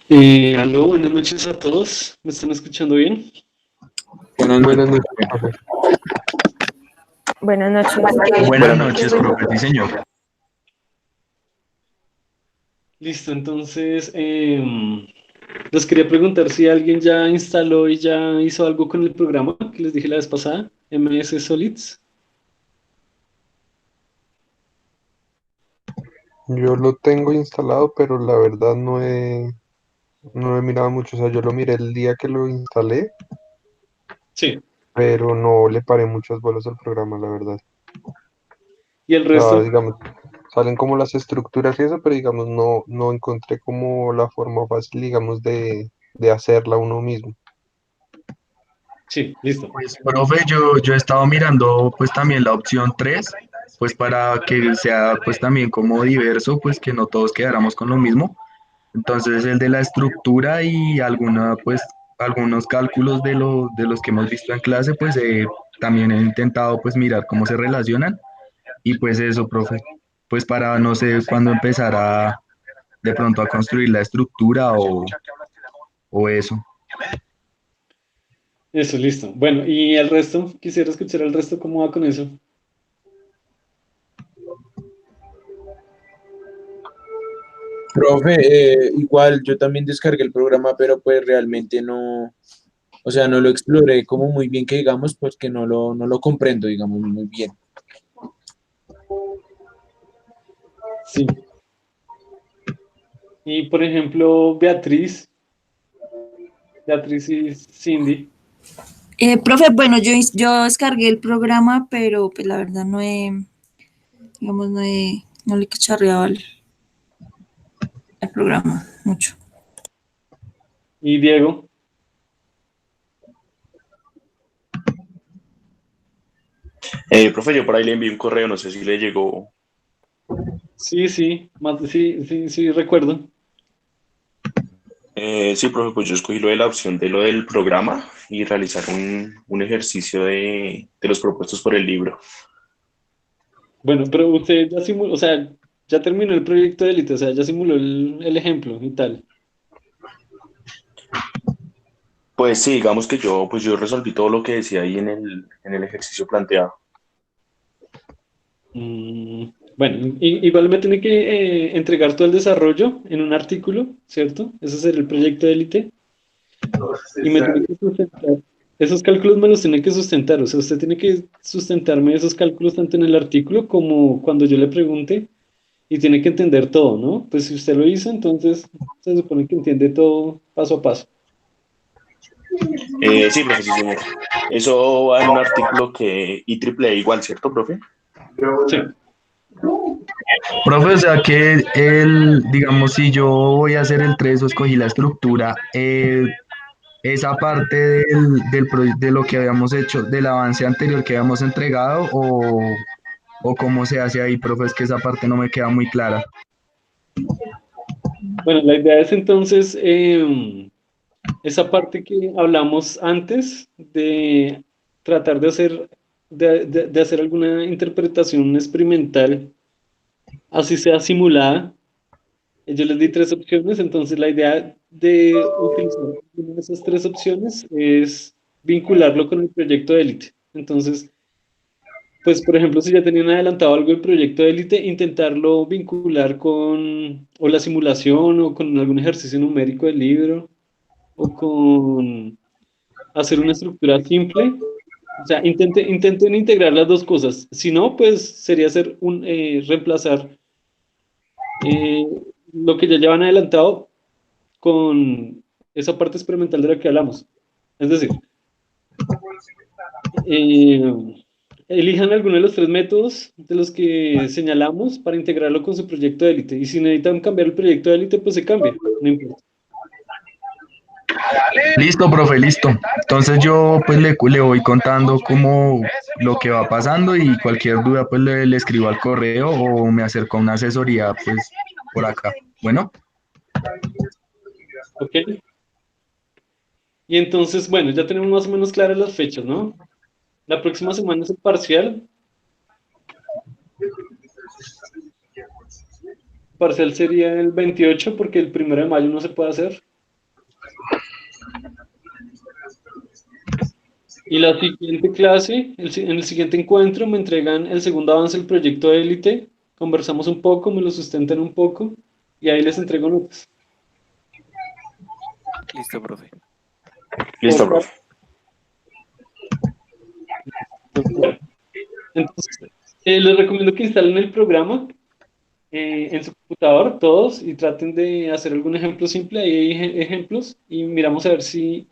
Aló, buenas noches a todos. ¿Me están escuchando bien? Buenas Buenas noches. noches, profe. Buenas noches. Buenas noches, profe, sí, señor. Listo, entonces les quería preguntar si alguien ya instaló y ya hizo algo con el programa que les dije la vez pasada, MS Solids. Yo lo tengo instalado, pero la verdad no he mirado mucho. O sea, yo lo miré el día que lo instalé, Sí. pero no le paré muchas bolas al programa, la verdad. ¿Y el O sea, resto? digamos, salen como las estructuras y eso, pero digamos, no encontré como la forma fácil, digamos, de hacerla uno mismo. Sí, listo. Pues, profe, yo he estado mirando pues también la opción 3 pues para que sea pues también como diverso, pues que no todos quedáramos con lo mismo. Entonces el de la estructura y pues algunos cálculos de los que hemos visto en clase, pues también he intentado pues mirar cómo se relacionan y pues eso, profe, pues para no sé cuándo empezar a de pronto a construir la estructura o eso. Eso, listo. Bueno, ¿y el resto? Quisiera escuchar el resto, ¿cómo va con eso? Profe, igual yo también descargué el programa, pero pues realmente no, o sea, no lo exploré como muy bien que digamos, pues que no lo comprendo, digamos, muy bien. Sí. Y por ejemplo, Beatriz y Cindy. Profe, bueno, yo descargué el programa, pero pues la verdad digamos, no le he cacharreado al programa mucho. Y Diego. Profe, yo por ahí le envié un correo, no sé si le llegó. Sí, recuerdo. Sí, profe, pues yo escogí lo de la opción de lo del programa y realizar un ejercicio de los propuestos por el libro. Bueno, pero usted ya simuló, o sea, ya terminó el proyecto de élite, o sea, ya simuló el ejemplo y tal. Pues sí, digamos que yo resolví todo lo que decía ahí en el ejercicio planteado. Bueno, igual me tiene que entregar todo el desarrollo en un artículo, ¿cierto? Ese será el proyecto de élite. Y me tiene que sustentar. Esos cálculos me los tiene que sustentar. O sea, usted tiene que sustentarme esos cálculos tanto en el artículo como cuando yo le pregunte. Y tiene que entender todo, ¿no? Pues si usted lo hizo, entonces se supone que entiende todo paso a paso. Sí, profe, sí, señor. Eso va en un artículo que IEEE igual, ¿cierto, profe? Sí. Profe, o sea que digamos, si yo voy a hacer el 3 o escogí la estructura, esa parte de lo que habíamos hecho, del avance anterior que habíamos entregado, o cómo se hace ahí, profe, es que esa parte no me queda muy clara. Bueno, la idea es entonces esa parte que hablamos antes de tratar de de hacer alguna interpretación experimental, así sea simulada. Yo les di tres opciones, entonces la idea de utilizar una de esas tres opciones es vincularlo con el proyecto de élite. Entonces, pues por ejemplo, si ya tenían adelantado algo del proyecto de élite, intentarlo vincular con o la simulación o con algún ejercicio numérico del libro o con hacer una estructura simple. O sea, intenten integrar las dos cosas. Si no, pues sería reemplazar eh, lo que ya llevan adelantado con esa parte experimental de la que hablamos. Es decir, eh, elijan alguno de los tres métodos de los que señalamos para integrarlo con su proyecto de élite. Y si necesitan cambiar el proyecto de élite, pues se cambia, no importa. Listo, profe, listo. Entonces yo pues le voy contando como lo que va pasando y cualquier duda pues le escribo al correo o me acerco a una asesoría pues por acá. Bueno, ¿Ok? Y entonces, bueno, ya tenemos más o menos claras las fechas, ¿no? La próxima semana es el parcial. Parcial sería el 28 porque el 1 de mayo no se puede hacer. Y la siguiente clase, en el siguiente encuentro, me entregan el segundo avance del proyecto de élite, conversamos un poco, me lo sustentan un poco, y ahí les entrego notas. Listo, profe. Listo, Por- profe. Entonces, les recomiendo que instalen el programa en su computador, todos, y traten de hacer algún ejemplo simple. Ahí hay ejemplos, y miramos a ver si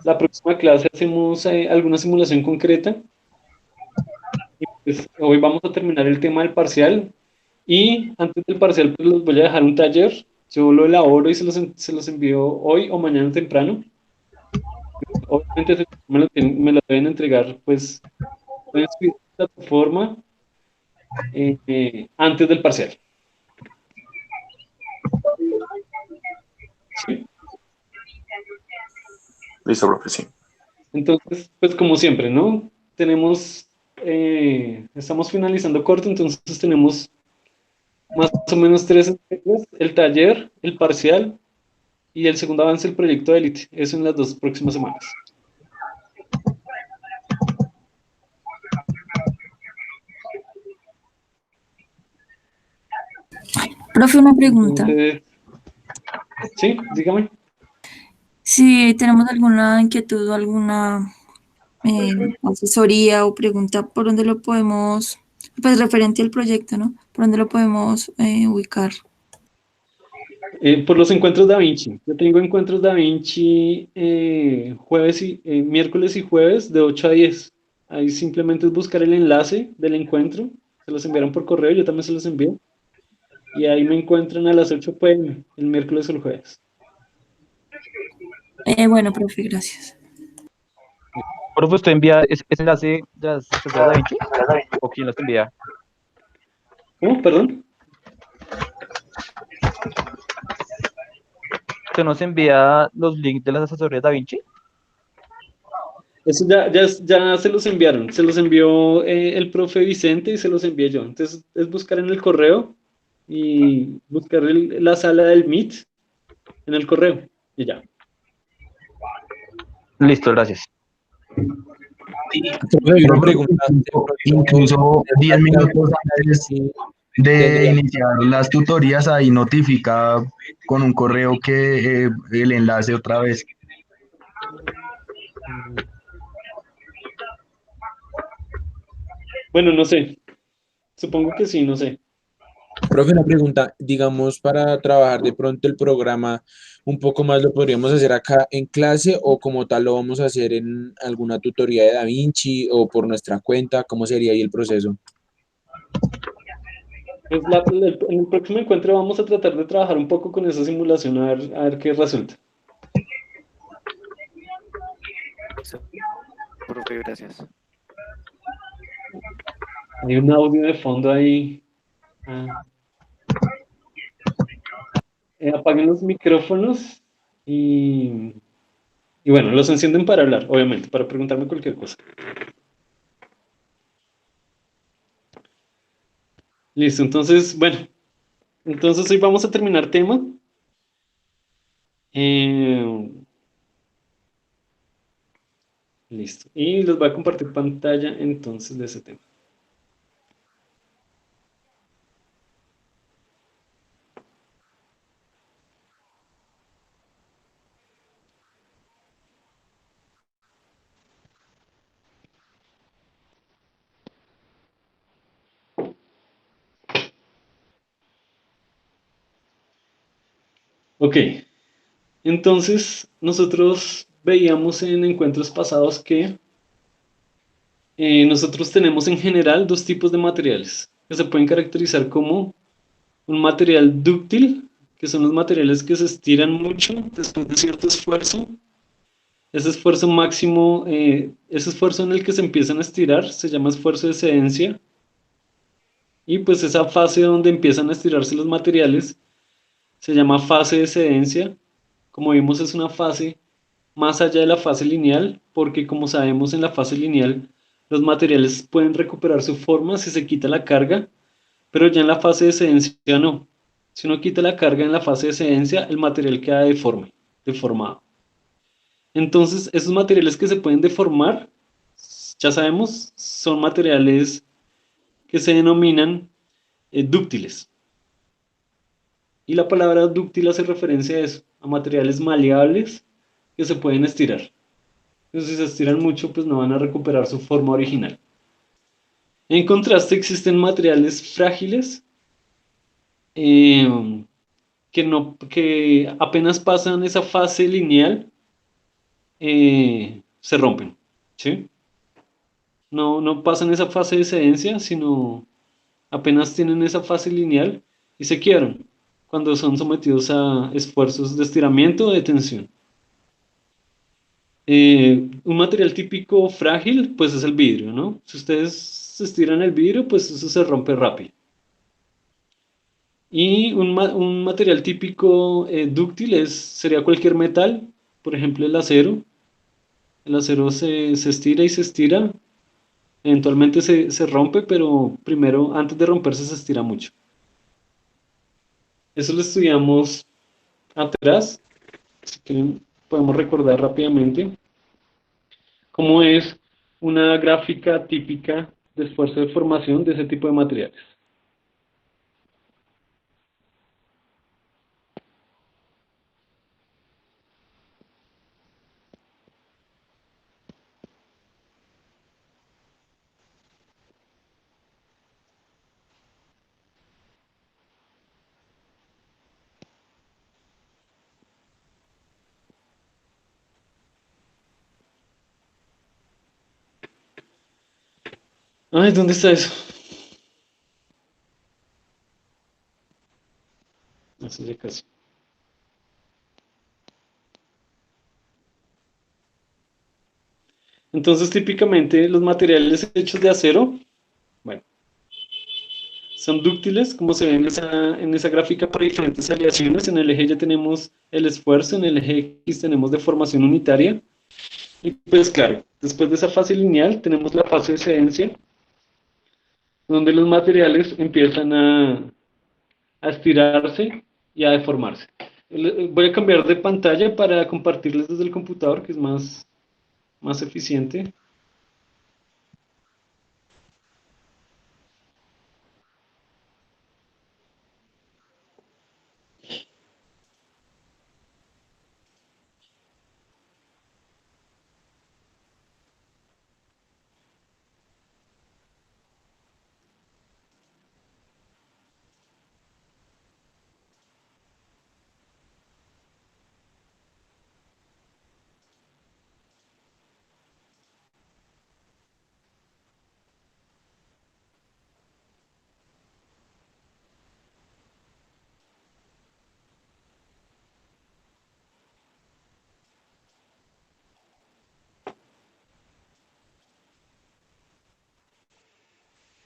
la próxima clase hacemos alguna simulación concreta. Y pues, hoy vamos a terminar el tema del parcial, y antes del parcial pues les voy a dejar un taller. Yo lo elaboro y se los envío hoy o mañana temprano. Obviamente me lo deben entregar, pues, pueden subir a la plataforma antes del parcial. ¿Sí? Listo, profe, sí. Entonces, pues como siempre, ¿no? Estamos finalizando corto, entonces tenemos más o menos 3 entregas: el taller, el parcial y el segundo avance del proyecto de élite. Eso en las 2 próximas semanas. Profe, una pregunta. Entonces, sí, dígame. Si tenemos alguna inquietud o alguna asesoría o pregunta, ¿por dónde lo podemos, pues referente al proyecto, ¿no? ¿Por dónde lo podemos ubicar? Por los encuentros Da Vinci. Yo tengo encuentros Da Vinci miércoles y jueves de 8 a 10. Ahí simplemente es buscar el enlace del encuentro. Se los enviaron por correo, yo también se los envío. Y ahí me encuentran a las 8 p.m. el miércoles o el jueves. Bueno, profe, gracias. Profe, ¿usted envía ese enlace de las asesorías de Da Vinci? ¿O quién los envía? ¿Cómo? Perdón. ¿Usted nos envía los links de las asesorías de Da Vinci? Eso ya se los enviaron. Se los envió el profe Vicente y se los envié yo. Entonces es buscar en el correo y buscar la sala del Meet en el correo y ya. Listo, gracias. Profe, hay una pregunta. Incluso 10 minutos antes de iniciar las tutorías, ahí notifica con un correo que el enlace otra vez. Bueno, no sé. Supongo que sí, no sé. Profe, una pregunta, digamos, para trabajar de pronto el programa un poco más, ¿lo podríamos hacer acá en clase o como tal lo vamos a hacer en alguna tutoría de Da Vinci o por nuestra cuenta? ¿Cómo sería ahí el proceso? Pues en el próximo encuentro vamos a tratar de trabajar un poco con esa simulación a ver qué resulta. Profe, gracias. Hay un audio de fondo ahí. Ah. Apaguen los micrófonos y bueno, los encienden para hablar, obviamente, para preguntarme cualquier cosa. Listo, entonces, bueno, entonces hoy vamos a terminar tema. Listo, y les voy a compartir pantalla entonces de ese tema. Ok, entonces nosotros veíamos en encuentros pasados que nosotros tenemos en general 2 tipos de materiales que se pueden caracterizar como un material dúctil, que son los materiales que se estiran mucho después de cierto esfuerzo. Ese esfuerzo máximo, ese esfuerzo en el que se empiezan a estirar, se llama esfuerzo de excedencia. Y pues esa fase donde empiezan a estirarse los materiales se llama fase de excedencia. Como vimos, es una fase más allá de la fase lineal, porque como sabemos en la fase lineal los materiales pueden recuperar su forma si se quita la carga, pero ya en la fase de excedencia no. Si uno quita la carga en la fase de excedencia, el material queda deforme. deformado. Entonces, esos materiales que se pueden deformar, ya sabemos, son materiales que se denominan dúctiles. Y la palabra dúctil hace referencia a eso, a materiales maleables que se pueden estirar. Entonces, si se estiran mucho, pues no van a recuperar su forma original. En contraste, existen materiales frágiles que apenas pasan esa fase lineal, se rompen, ¿sí? No pasan esa fase de sedencia, sino apenas tienen esa fase lineal y se quiebran cuando son sometidos a esfuerzos de estiramiento o de tensión. Un material típico frágil, pues es el vidrio, ¿no? Si ustedes estiran el vidrio, pues eso se rompe rápido. Y un material típico dúctil sería cualquier metal, por ejemplo el acero. El acero se estira y se estira, eventualmente se rompe, pero primero, antes de romperse, se estira mucho. Eso lo estudiamos atrás, si quieren podemos recordar rápidamente cómo es una gráfica típica de esfuerzo de formación de ese tipo de materiales. Ay, ¿dónde está eso? Así ya casi. Entonces, típicamente los materiales hechos de acero, bueno, son dúctiles, como se ve en esa gráfica por diferentes aleaciones. En el eje ya tenemos el esfuerzo, en el eje X tenemos deformación unitaria. Y pues claro, después de esa fase lineal tenemos la fase de sedencia, donde los materiales empiezan a estirarse y a deformarse. Voy a cambiar de pantalla para compartirles desde el computador, que es más eficiente.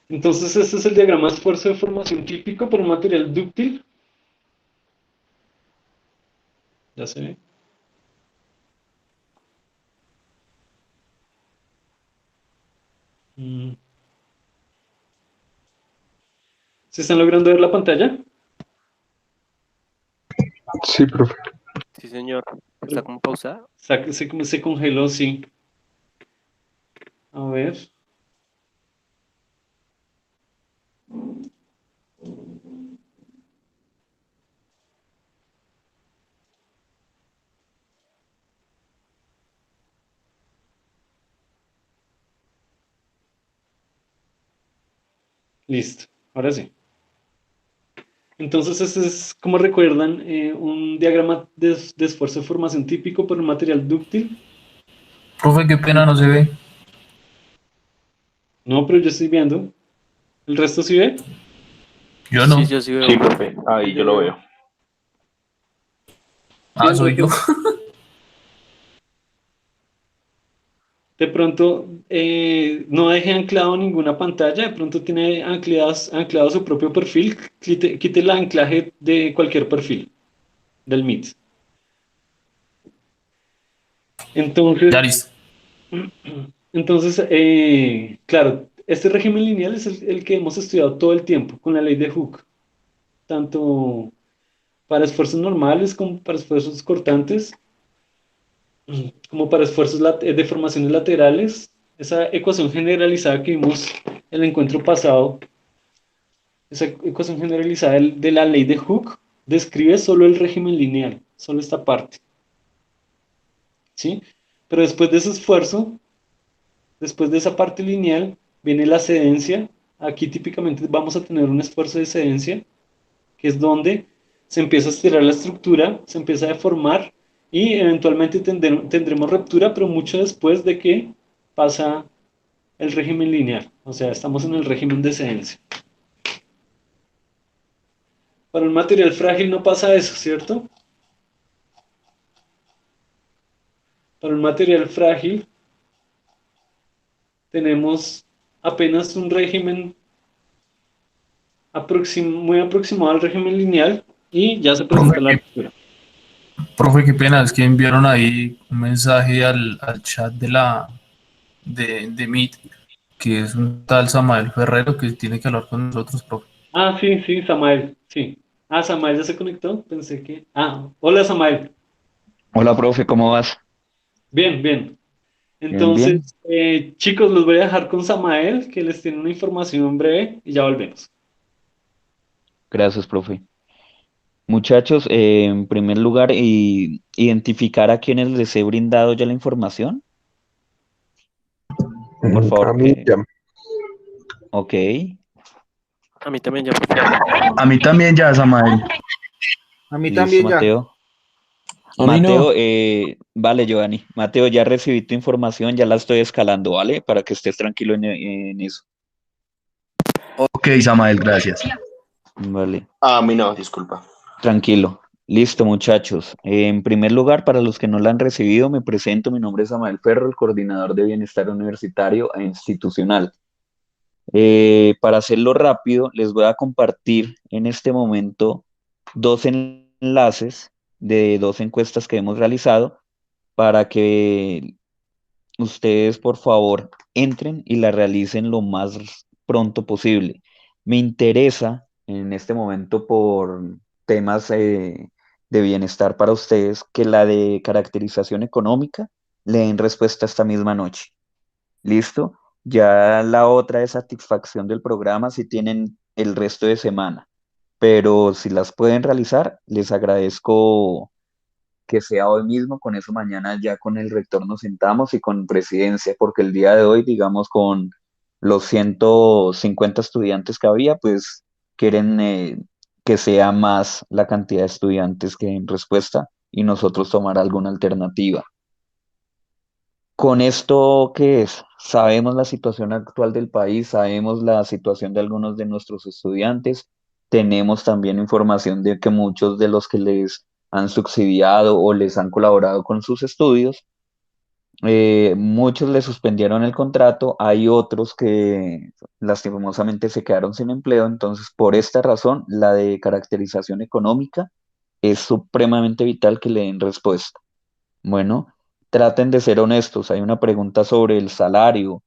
Entonces, este es el diagrama de esfuerzo de formación típico para un material dúctil. Ya se ve. ¿Se están logrando ver la pantalla? Sí, profe. Sí, señor. ¿Está como pausada? Se congeló, sí. A ver. Listo, ahora sí. Entonces, este es, como recuerdan, un diagrama de esfuerzo de formación típico para un material dúctil. Profe, qué pena, no se ve. No, pero yo estoy viendo. ¿El resto sí ve? Yo no. Sí, yo sí veo. Sí, profe, ahí yo lo veo. Ah, soy yo. De pronto, no deje anclado ninguna pantalla, de pronto tiene anclado su propio perfil, quite el anclaje de cualquier perfil del Meet. Entonces, Ya listo. entonces claro, este régimen lineal es el que hemos estudiado todo el tiempo con la ley de Hooke, tanto para esfuerzos normales como para esfuerzos cortantes. como para esfuerzos deformaciones laterales, esa ecuación generalizada que vimos en el encuentro pasado, esa ecuación generalizada de la ley de Hooke, describe solo el régimen lineal, solo esta parte, ¿sí? Pero después de ese esfuerzo, después de esa parte lineal, viene la cedencia. Aquí típicamente vamos a tener un esfuerzo de cedencia, que es donde se empieza a estirar la estructura, se empieza a deformar y eventualmente tendremos ruptura, pero mucho después de que pasa el régimen lineal. O sea, estamos en el régimen de cedencia. Para un material frágil no pasa eso, ¿cierto? Para un material frágil tenemos apenas un régimen muy aproximado al régimen lineal y ya se Profe, presenta la ruptura. profe, qué pena, es que enviaron ahí un mensaje al chat de Meet, que es un tal Samael Ferrero que tiene que hablar con nosotros, profe. Ah, sí, sí, Samael, sí. Ah, Samael ya se conectó, pensé que... Ah, hola Samael. Hola, profe, ¿cómo vas? Bien, bien. Bien, Entonces, bien. chicos, los voy a dejar con Samael, que les tiene una información breve y ya volvemos. Gracias, profe. Muchachos, en primer lugar, identificar a quienes les he brindado ya la información. Por A favor, mí ya. ok. A mí también ya, profe. A mí también ya, Samael. A mí Listo, también ya. Mateo. A mí no. Mateo, vale, Giovanni. Mateo, ya recibí tu información, ya la estoy escalando, ¿vale? Para que estés tranquilo en eso. Ok, Samael, gracias. Vale. A mí no, disculpa. Tranquilo. Listo, muchachos. En primer lugar, para los que no la han recibido, me presento. Mi nombre es Samuel Ferro, el coordinador de bienestar universitario e institucional. Para hacerlo rápido, les voy a compartir en este momento dos enlaces de dos encuestas que hemos realizado para que ustedes, por favor, entren y la realicen lo más pronto posible. Me interesa en este momento por temas de bienestar para ustedes que la de caracterización económica le den respuesta esta misma noche. ¿Listo? Ya la otra de satisfacción del programa si tienen el resto de semana, pero si las pueden realizar, les agradezco que sea hoy mismo, con eso mañana ya con el rector nos sentamos y con presidencia, porque el día de hoy, digamos, con los 150 estudiantes que había, pues quieren que sea más la cantidad de estudiantes que en respuesta y nosotros tomar alguna alternativa. Con esto, ¿qué es? Sabemos la situación actual del país, sabemos la situación de algunos de nuestros estudiantes, tenemos también información de que muchos de los que les han subsidiado o les han colaborado con sus estudios, muchos les suspendieron el contrato, hay otros que lastimosamente se quedaron sin empleo, entonces por esta razón la de caracterización económica es supremamente vital que le den respuesta. Bueno, traten de ser honestos. Hay una pregunta sobre el salario.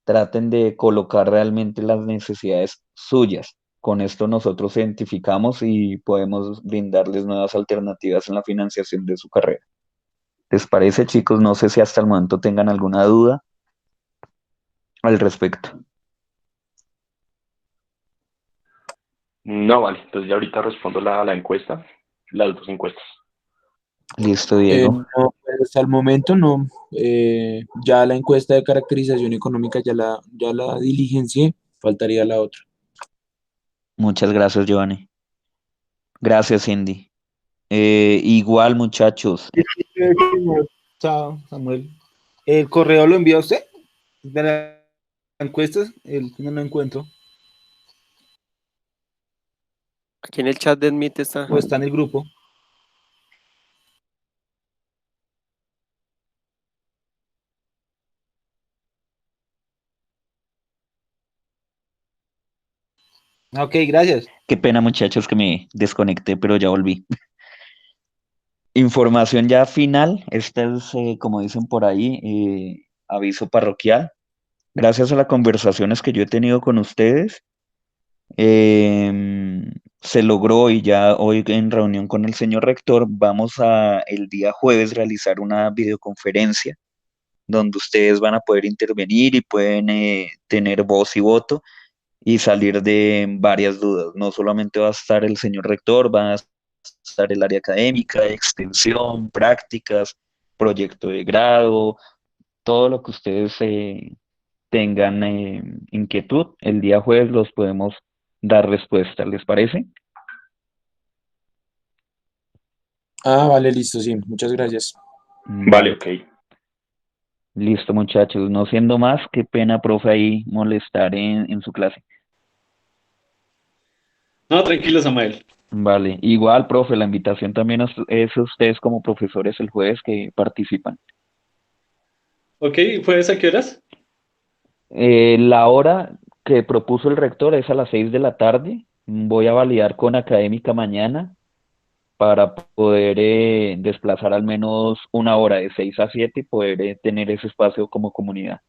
Traten de colocar realmente las necesidades suyas. Con esto nosotros identificamos y podemos brindarles nuevas alternativas en la financiación de su carrera. ¿Les parece, chicos? No sé si hasta el momento tengan alguna duda al respecto. No, vale. Entonces ya ahorita respondo la encuesta, las dos encuestas. Listo, Diego. No, pues, hasta el momento no. Ya la encuesta de caracterización económica ya la diligencié, faltaría la otra. Muchas gracias, Giovanni. Gracias, Cindy. Igual, muchachos. Chao, Samuel. ¿El correo lo envía usted? De la encuesta, no lo encuentro. Aquí en el chat de Meet está. ¿O está en el grupo? Ok, gracias. Qué pena, muchachos, que me desconecté, pero ya volví. Información ya final, esta es, como dicen por ahí, aviso parroquial. Gracias a las conversaciones que yo he tenido con ustedes, se logró y ya hoy en reunión con el señor rector vamos a el día jueves realizar una videoconferencia donde ustedes van a poder intervenir y pueden tener voz y voto y salir de varias dudas. No solamente va a estar el señor rector, va a estar el área académica, extensión, prácticas, proyecto de grado, todo lo que ustedes tengan inquietud, el día jueves los podemos dar respuesta, ¿les parece? Ah, vale, listo, sí, muchas gracias. Vale, ok. Listo, muchachos. No siendo más, qué pena, profe, ahí molestar en su clase. No, tranquilo, Samuel. Vale, igual, profe, la invitación también es a ustedes como profesores el jueves que participan. Ok, ¿jueves a qué horas? La hora que propuso el rector es a las 6 de la tarde. Voy a validar con académica mañana para poder desplazar al menos una hora de 6 a 7 y poder tener ese espacio como comunidad.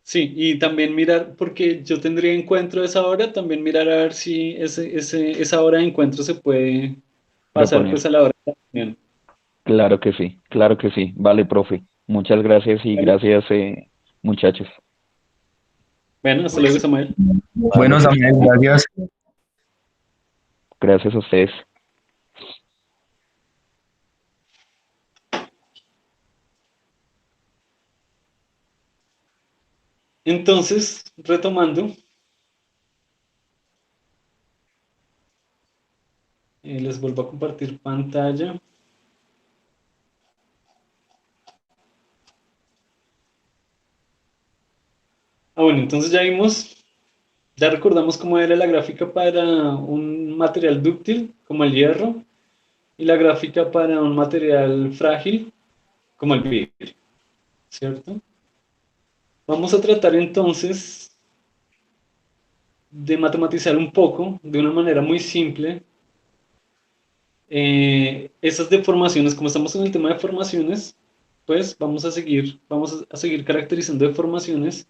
Sí, y también mirar, porque yo tendría encuentro a esa hora, también mirar a ver si esa hora de encuentro se puede pasar Proponer. pues a la hora de la reunión. Claro que sí, claro que sí. Vale, profe. Muchas gracias y Vale. gracias, muchachos. Bueno, hasta luego, Samuel. Bueno, Samuel, gracias. Gracias a ustedes. Entonces, retomando, les vuelvo a compartir pantalla. Bueno, entonces ya recordamos cómo era la gráfica para un material dúctil, como el hierro, y la gráfica para un material frágil, como el vidrio, ¿cierto? Vamos a tratar entonces de matematizar un poco, de una manera muy simple, esas deformaciones. Como estamos en el tema de formaciones, pues vamos a seguir caracterizando deformaciones.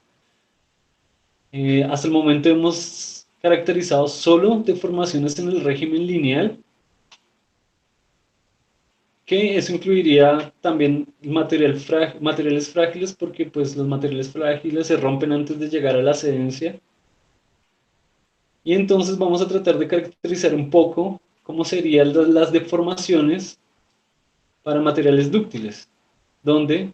Hasta el momento hemos caracterizado solo deformaciones en el régimen lineal, que eso incluiría también materiales frágiles, porque pues los materiales frágiles se rompen antes de llegar a la cedencia. Y entonces vamos a tratar de caracterizar un poco cómo serían las deformaciones para materiales dúctiles, donde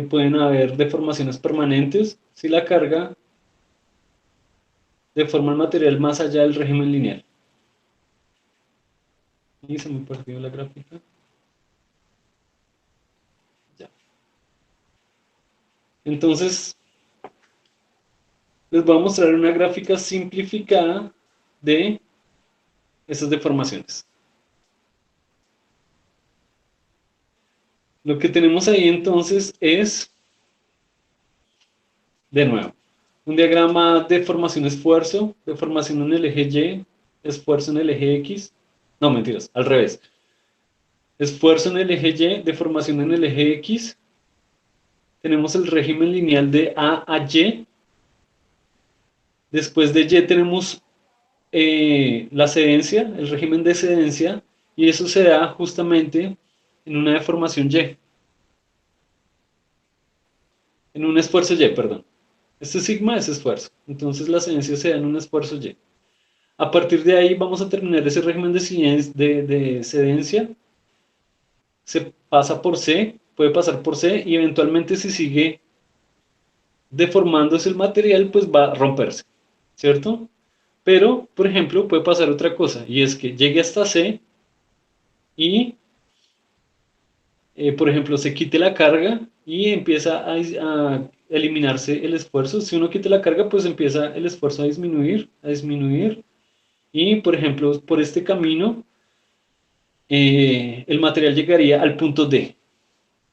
pueden haber deformaciones permanentes si la carga deforma el material más allá del régimen lineal. Y se me perdió la gráfica. Ya. Entonces, les voy a mostrar una gráfica simplificada de esas deformaciones. Lo que tenemos ahí entonces es, de nuevo, un diagrama de formación-esfuerzo, deformación en el eje Y, esfuerzo en el eje X. No, mentiras, al revés. Esfuerzo en el eje Y, deformación en el eje X. Tenemos el régimen lineal de A a Y. Después de Y tenemos la cedencia, el régimen de cedencia, y eso se da justamente en una deformación Y. En un esfuerzo Y, perdón. Este sigma es esfuerzo. Entonces la cedencia se da en un esfuerzo Y. A partir de ahí vamos a terminar ese régimen de cedencia. Se pasa por C, puede pasar por C y eventualmente si sigue deformándose el material, pues va a romperse, ¿cierto? Pero, por ejemplo, puede pasar otra cosa y es que llegue hasta C y, por ejemplo, se quite la carga y empieza a eliminarse el esfuerzo. Si uno quita la carga, pues empieza el esfuerzo a disminuir. Y, por ejemplo, por este camino, el material llegaría al punto D.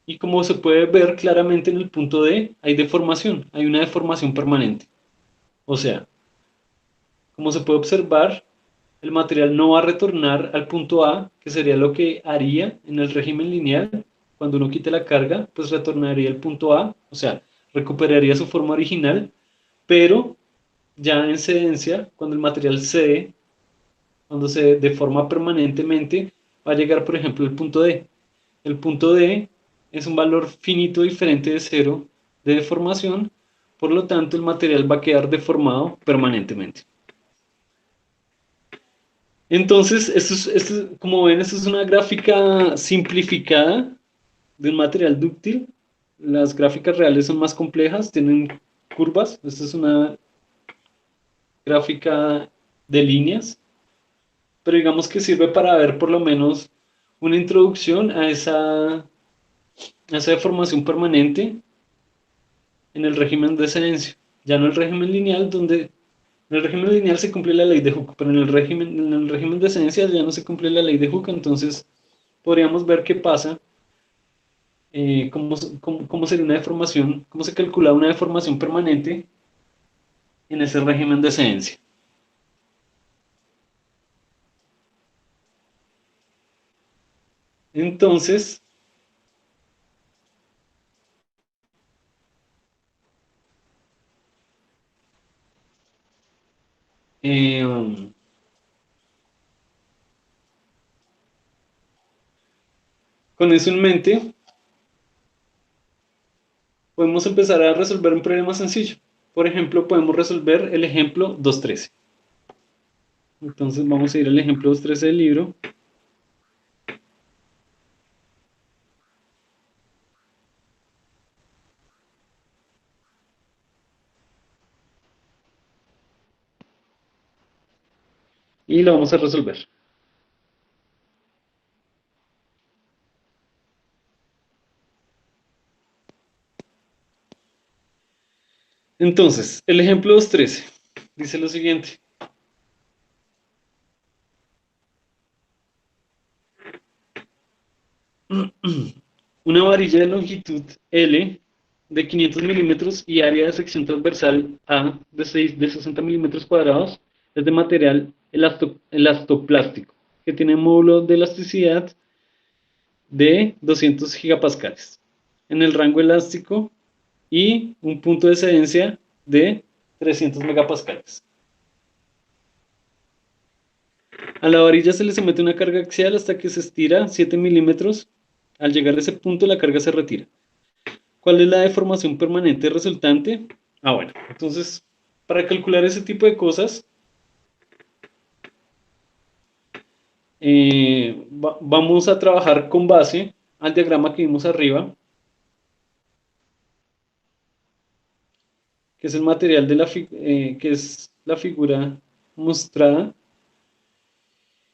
Y como se puede ver claramente en el punto D, hay deformación, hay una deformación permanente. O sea, como se puede observar, el material no va a retornar al punto A, que sería lo que haría en el régimen lineal. Cuando uno quite la carga, pues retornaría al punto A, o sea, recuperaría su forma original, pero ya en cedencia, cuando el material cede, cuando se deforma permanentemente, va a llegar, por ejemplo, al punto D. El punto D es un valor finito diferente de cero de deformación, por lo tanto el material va a quedar deformado permanentemente. Entonces, como ven, esto es una gráfica simplificada de un material dúctil. Las gráficas reales son más complejas, tienen curvas. Esta es una gráfica de líneas, pero digamos que sirve para ver por lo menos una introducción a esa deformación permanente en el régimen de excedencia. Ya no el régimen lineal, donde en el régimen lineal se cumple la ley de Hooke, pero en el régimen de excedencia ya no se cumple la ley de Hooke, entonces podríamos ver qué pasa, cómo sería una deformación, cómo se calcula una deformación permanente en ese régimen de excedencia. Entonces, con eso en mente, podemos empezar a resolver un problema sencillo. Por ejemplo, podemos resolver el ejemplo 2.13. Entonces vamos a ir al ejemplo 2.13 del libro. Y lo vamos a resolver. Entonces, el ejemplo 2.13 dice lo siguiente. Una varilla de longitud L de 500 milímetros y área de sección transversal A de 60 milímetros cuadrados es de material elastoplástico que tiene módulo de elasticidad de 200 gigapascales en el rango elástico y un punto de excedencia de 300 megapascales. A la varilla se le somete una carga axial hasta que se estira 7 milímetros. Al llegar a ese punto, la carga se retira. ¿Cuál es la deformación permanente resultante? Bueno, entonces, para calcular ese tipo de cosas, vamos a trabajar con base al diagrama que vimos arriba, que es el material de que es la figura mostrada.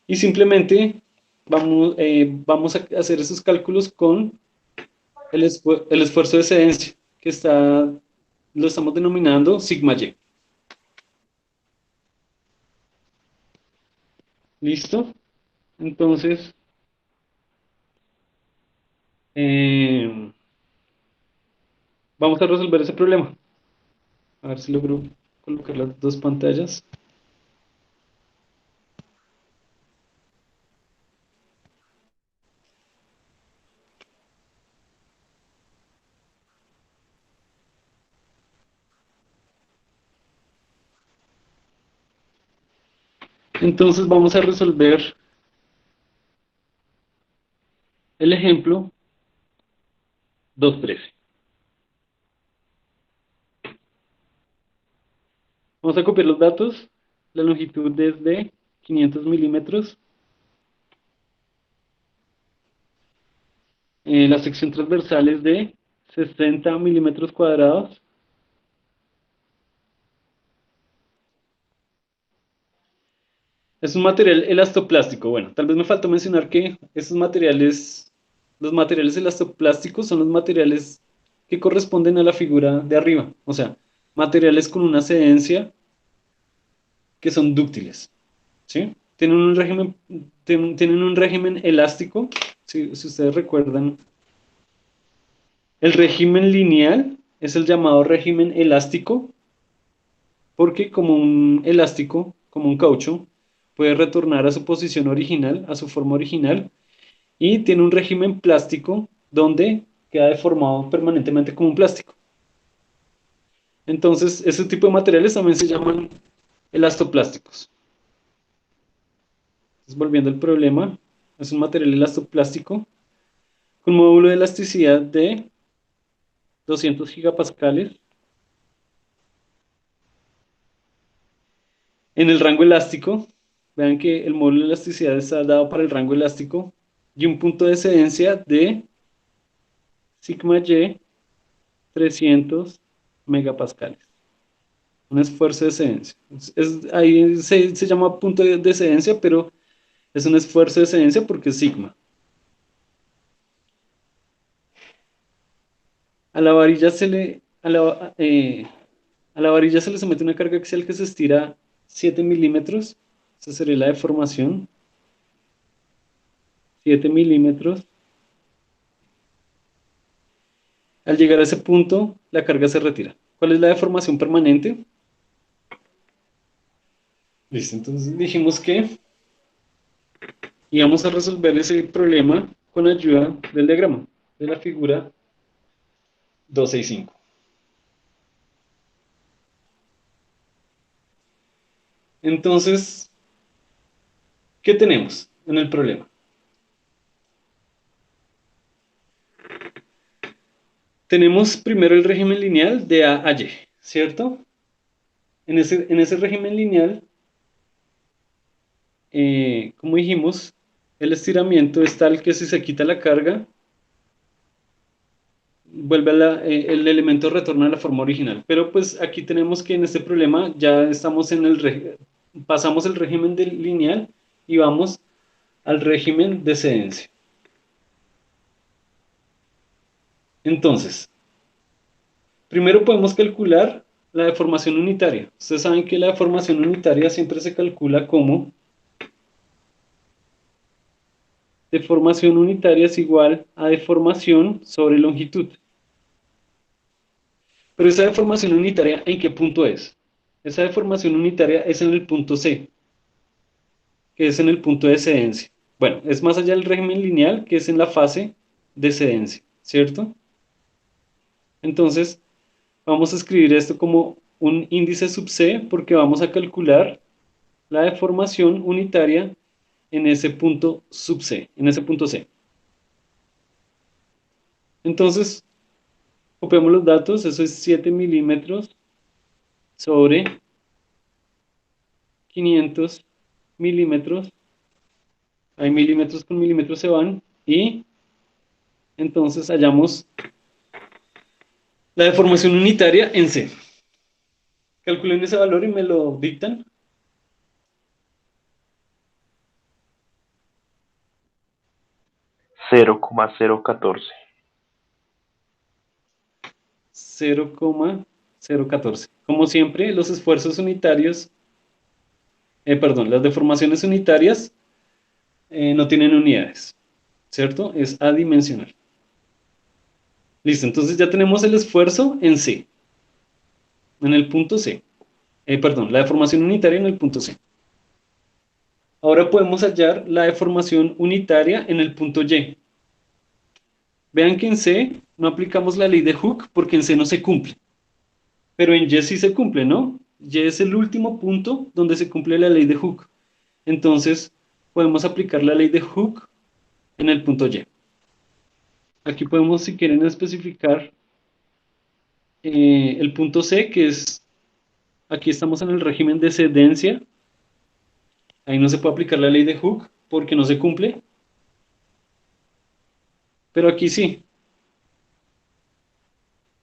Y simplemente vamos a hacer esos cálculos con el esfuerzo de excedencia, que lo estamos denominando sigma y. ¿Listo? Entonces, vamos a resolver ese problema. A ver si logro colocar las dos pantallas. Entonces vamos a resolver el ejemplo 2.13. Vamos a copiar los datos. La longitud es de 500 milímetros. La sección transversal es de 60 milímetros cuadrados. Es un material elastoplástico. Bueno, tal vez me faltó mencionar que estos materiales, los materiales elastoplásticos son los materiales que corresponden a la figura de arriba. O sea, materiales con una excedencia que son dúctiles. ¿Sí? Tienen un régimen elástico. Si ustedes recuerdan, el régimen lineal es el llamado régimen elástico porque como un elástico, como un caucho, puede retornar a su posición original, a su forma original, y tiene un régimen plástico donde queda deformado permanentemente como un plástico. Entonces, ese tipo de materiales también se llaman elastoplásticos. Entonces, volviendo al problema, es un material elastoplástico con módulo de elasticidad de 200 gigapascales en el rango elástico. Vean que el módulo de elasticidad está dado para el rango elástico y un punto de excedencia de sigma y 300 megapascales. Un esfuerzo de excedencia. Ahí se llama punto de excedencia, pero es un esfuerzo de excedencia porque es sigma. A la varilla se le somete una carga axial que se estira 7 milímetros. Esa sería la deformación. 7 milímetros. Al llegar a ese punto, la carga se retira. ¿Cuál es la deformación permanente? Listo, entonces dijimos que íbamos a resolver ese problema con ayuda del diagrama, de la figura 265. Entonces, ¿qué tenemos en el problema? Tenemos primero el régimen lineal de A a Y, ¿cierto? En ese régimen lineal, como dijimos, el estiramiento es tal que si se quita la carga, vuelve el elemento retorna a la forma original. Pero pues aquí tenemos que en este problema ya estamos pasamos el régimen lineal y vamos al régimen de excedencia. Entonces, primero podemos calcular la deformación unitaria. Ustedes saben que la deformación unitaria siempre se calcula como deformación unitaria es igual a deformación sobre longitud. Pero esa deformación unitaria, ¿en qué punto es? Esa deformación unitaria es en el punto C, que es en el punto de excedencia. Bueno, es más allá del régimen lineal, que es en la fase de excedencia, ¿cierto? Entonces, vamos a escribir esto como un índice sub C, porque vamos a calcular la deformación unitaria en ese punto sub C, en ese punto C. Entonces, copiamos los datos, eso es 7 milímetros sobre 500 milímetros. Hay milímetros con milímetros se van y entonces hallamos la deformación unitaria en C. Calculen ese valor y me lo dictan. $0,014. 0,014. Como siempre, los esfuerzos unitarios, las deformaciones unitarias no tienen unidades, ¿cierto? Es adimensional. Listo, entonces ya tenemos el esfuerzo en C, en el punto C. La deformación unitaria en el punto C. Ahora podemos hallar la deformación unitaria en el punto Y. Vean que en C no aplicamos la ley de Hooke porque en C no se cumple. Pero en Y sí se cumple, ¿no? Y es el último punto donde se cumple la ley de Hooke. Entonces, podemos aplicar la ley de Hooke en el punto Y. Aquí podemos, si quieren, especificar el punto C, que es, aquí estamos en el régimen de excedencia. Ahí no se puede aplicar la ley de Hooke porque no se cumple. Pero aquí sí.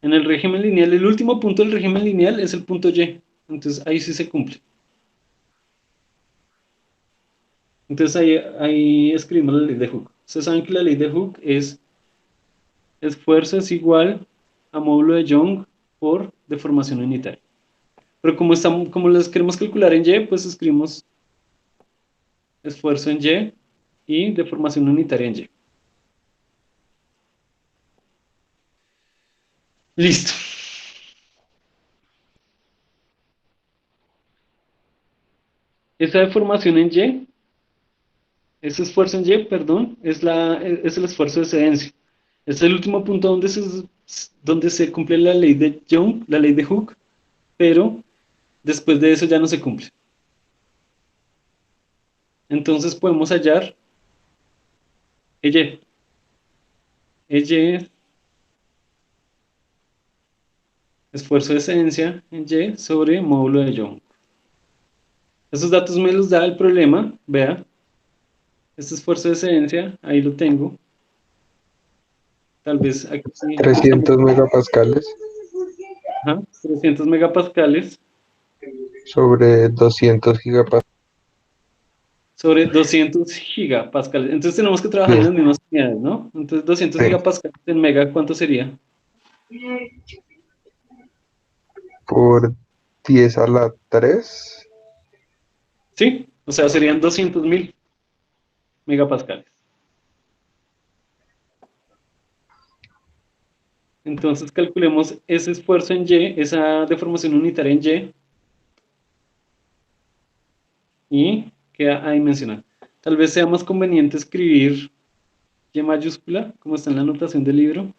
En el régimen lineal, el último punto del régimen lineal es el punto Y. Entonces ahí sí se cumple. Entonces ahí escribimos la ley de Hooke. Ustedes saben que la ley de Hooke es esfuerzo es igual a módulo de Young por deformación unitaria. Pero como las queremos calcular en Y, pues escribimos esfuerzo en Y y deformación unitaria en Y. Listo. Esa deformación en Y, ese esfuerzo en Y, perdón, es el esfuerzo de excedencia. Es el último punto donde se cumple la ley de Young, la ley de Hooke, pero después de eso ya no se cumple. Entonces podemos hallar EY. EY, esfuerzo de excedencia en Y sobre módulo de Young. Esos datos me los da el problema, vea. Este esfuerzo de excedencia, ahí lo tengo. Tal vez aquí sí. 300 megapascales Ajá, 300 megapascales sobre 200 gigapascales. sobre 200 gigapascales. Entonces tenemos que trabajar en las mismas unidades, ¿no? Entonces 200 Sí. gigapascales en mega, ¿cuánto sería? Por 10 a la 3. Sí, o sea, serían 200.000 megapascales. Entonces calculemos ese esfuerzo en Y, esa deformación unitaria en y queda adimensional. Tal vez sea más conveniente escribir Y mayúscula, como está en la anotación del libro.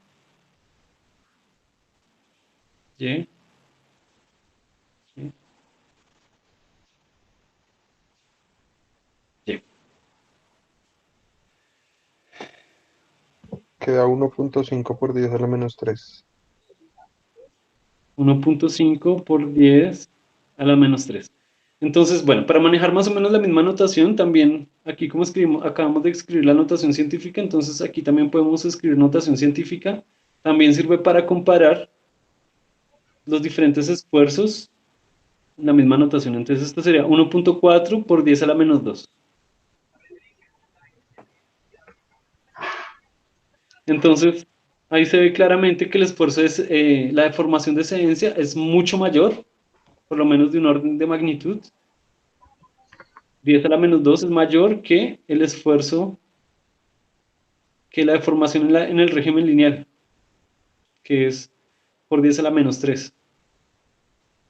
Y. Y. Y. Queda 1.5 por 10 a la menos 3. 1.5 por 10 a la menos 3. Entonces, bueno, para manejar más o menos la misma notación, también aquí como escribimos, acabamos de escribir la notación científica, entonces aquí también podemos escribir notación científica. También sirve para comparar los diferentes esfuerzos en la misma notación. Entonces esto sería 1.4 por 10 a la menos 2. Entonces, ahí se ve claramente que el esfuerzo es, la deformación de excedencia es mucho mayor, por lo menos de un orden de magnitud. 10 a la menos 2 es mayor que el esfuerzo, que la deformación en el régimen lineal, que es por 10 a la menos 3.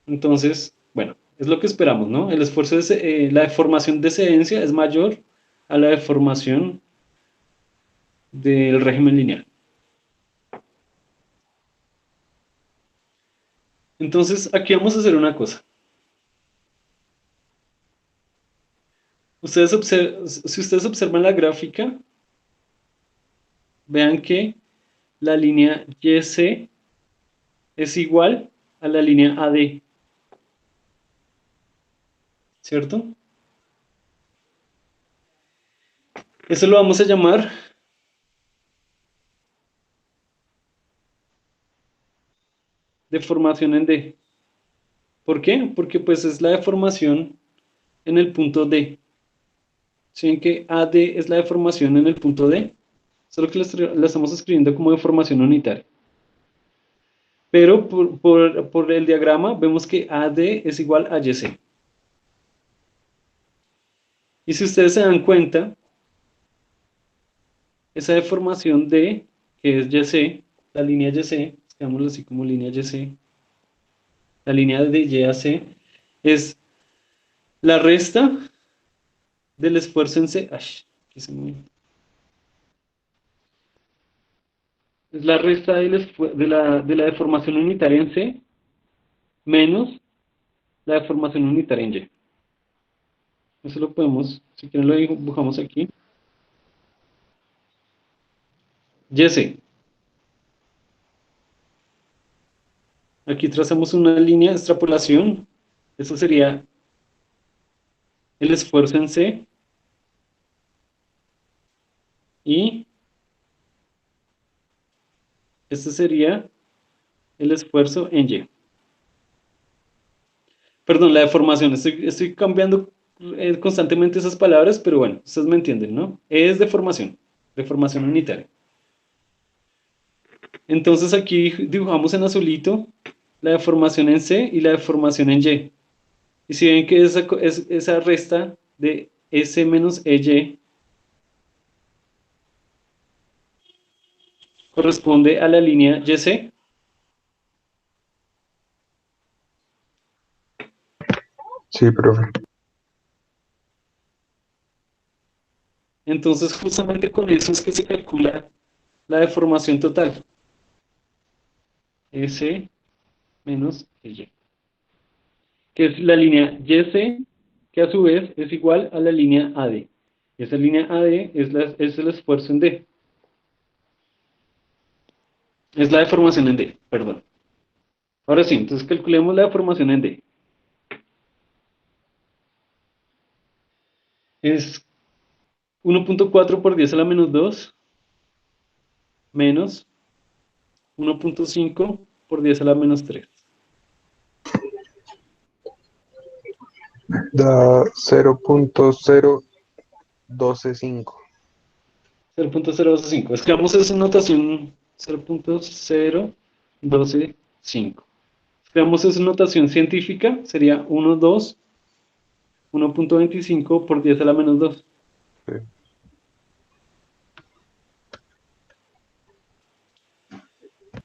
Entonces, bueno, es lo que esperamos, ¿no? El esfuerzo de la deformación de excedencia es mayor a la deformación del régimen lineal. Entonces, aquí vamos a hacer una cosa. Si ustedes observan la gráfica, vean que la línea YC es igual a la línea AD, ¿cierto? Eso lo vamos a llamar deformación en D. ¿Por qué? Porque pues es la deformación en el punto D. ¿Sí ven que AD es la deformación en el punto D? Solo que la estamos escribiendo como deformación unitaria. Pero por el diagrama vemos que AD es igual a YC. Y si ustedes se dan cuenta, esa deformación D, que es YC, la línea YC, escribámoslo así como línea YC, la línea de Y a C, es la resta del esfuerzo en C. Es la resta de la deformación unitaria en C menos la deformación unitaria en Y. Eso lo podemos, si quieren lo dibujamos aquí. YC. Aquí trazamos una línea de extrapolación. Eso sería el esfuerzo en C. Y este sería el esfuerzo en Y. Perdón, la deformación. Estoy cambiando constantemente esas palabras, pero bueno, ustedes me entienden, ¿no? Es deformación unitaria. Entonces aquí dibujamos en azulito la deformación en C y la deformación en Y. Y si ven que esa resta de S menos EY corresponde a la línea YC. Sí, profe. Entonces justamente con eso es que se calcula la deformación total. S menos EY. Que es la línea YC, que a su vez es igual a la línea AD. Y esa línea AD es el esfuerzo en D. Es la deformación en D, perdón. Ahora sí, entonces calculemos la deformación en D. Es 1.4 por 10 a la menos 2 menos 1.5 por 10 a la menos 3. Da 0.0125. 0.025. Escribamos esa notación 0.0125. Escribamos esa notación científica, sería 1.25 por 10 a la menos 2. Sí.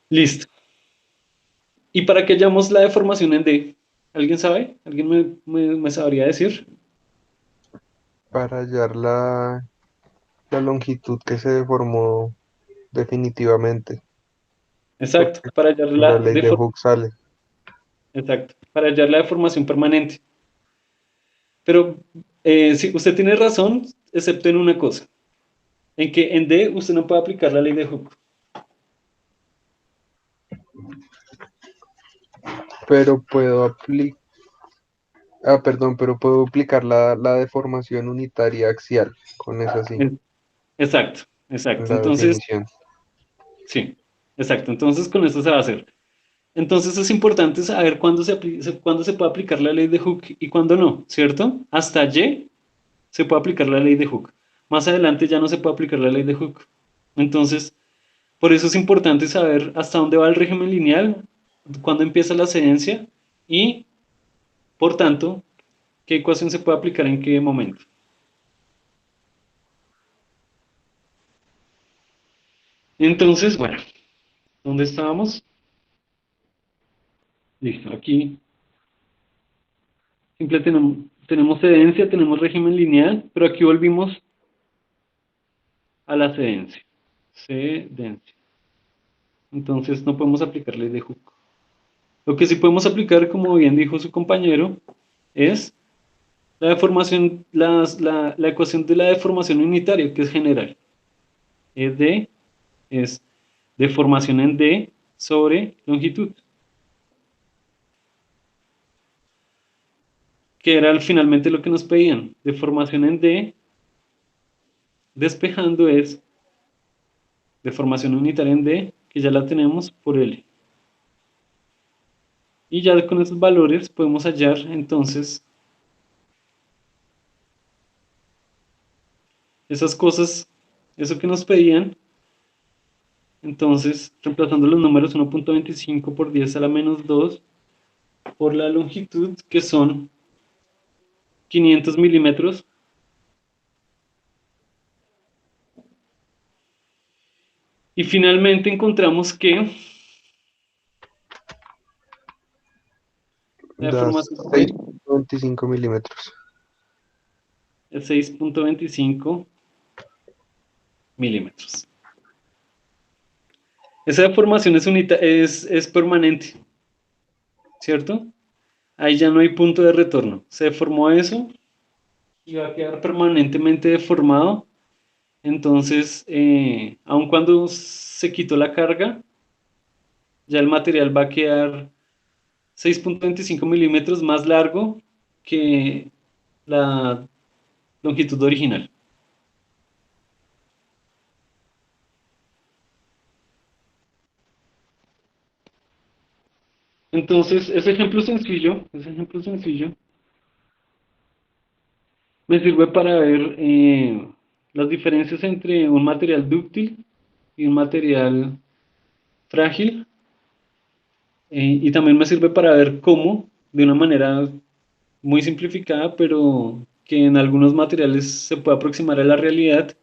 Listo. Y para que hallamos la deformación en D, ¿alguien sabe? ¿Alguien me sabría decir? Para hallar la longitud que se deformó definitivamente. Exacto, para hallar La ley de Hooke sale. Exacto, para hallar la deformación permanente. Pero sí, usted tiene razón, excepto en una cosa, en que en D usted no puede aplicar la ley de Hooke. Pero puedo aplicar. Pero puedo aplicar la deformación unitaria axial con esa sí, Exacto, exacto. la Entonces, definición. sí, exacto. Entonces, con eso se va a hacer. Entonces, es importante saber cuándo se puede aplicar la ley de Hooke y cuándo no, ¿cierto? Hasta Y se puede aplicar la ley de Hooke. Más adelante ya no se puede aplicar la ley de Hooke. Entonces, por eso es importante saber hasta dónde va el régimen lineal, cuándo empieza la excedencia y, por tanto, qué ecuación se puede aplicar en qué momento. Entonces, bueno, ¿dónde estábamos? Listo, aquí simplemente tenemos excedencia, tenemos régimen lineal, pero aquí volvimos a la excedencia. Excedencia. Entonces no podemos aplicar ley de Hooke. Lo que sí podemos aplicar, como bien dijo su compañero, es la deformación, la ecuación de la deformación unitaria, que es general. ED es deformación en D sobre longitud. Que era finalmente lo que nos pedían. Deformación en D, despejando es deformación unitaria en D, que ya la tenemos por L. Y ya con esos valores podemos hallar entonces esas cosas, eso que nos pedían. Entonces, reemplazando los números 1.25 por 10 a la menos 2 por la longitud, que son 500 milímetros. Y finalmente encontramos que la Da deformación 6.25 milímetros. es 6.25 milímetros. Esa deformación es permanente, ¿cierto? Ahí ya no hay punto de retorno. Se deformó eso y va a quedar permanentemente deformado. Entonces, aun cuando se quitó la carga, ya el material va a quedar 6.25 milímetros más largo que la longitud original. Entonces, ese ejemplo sencillo, me sirve para ver las diferencias entre un material dúctil y un material frágil. Y también me sirve para ver cómo, de una manera muy simplificada, pero que en algunos materiales se puede aproximar a la realidad,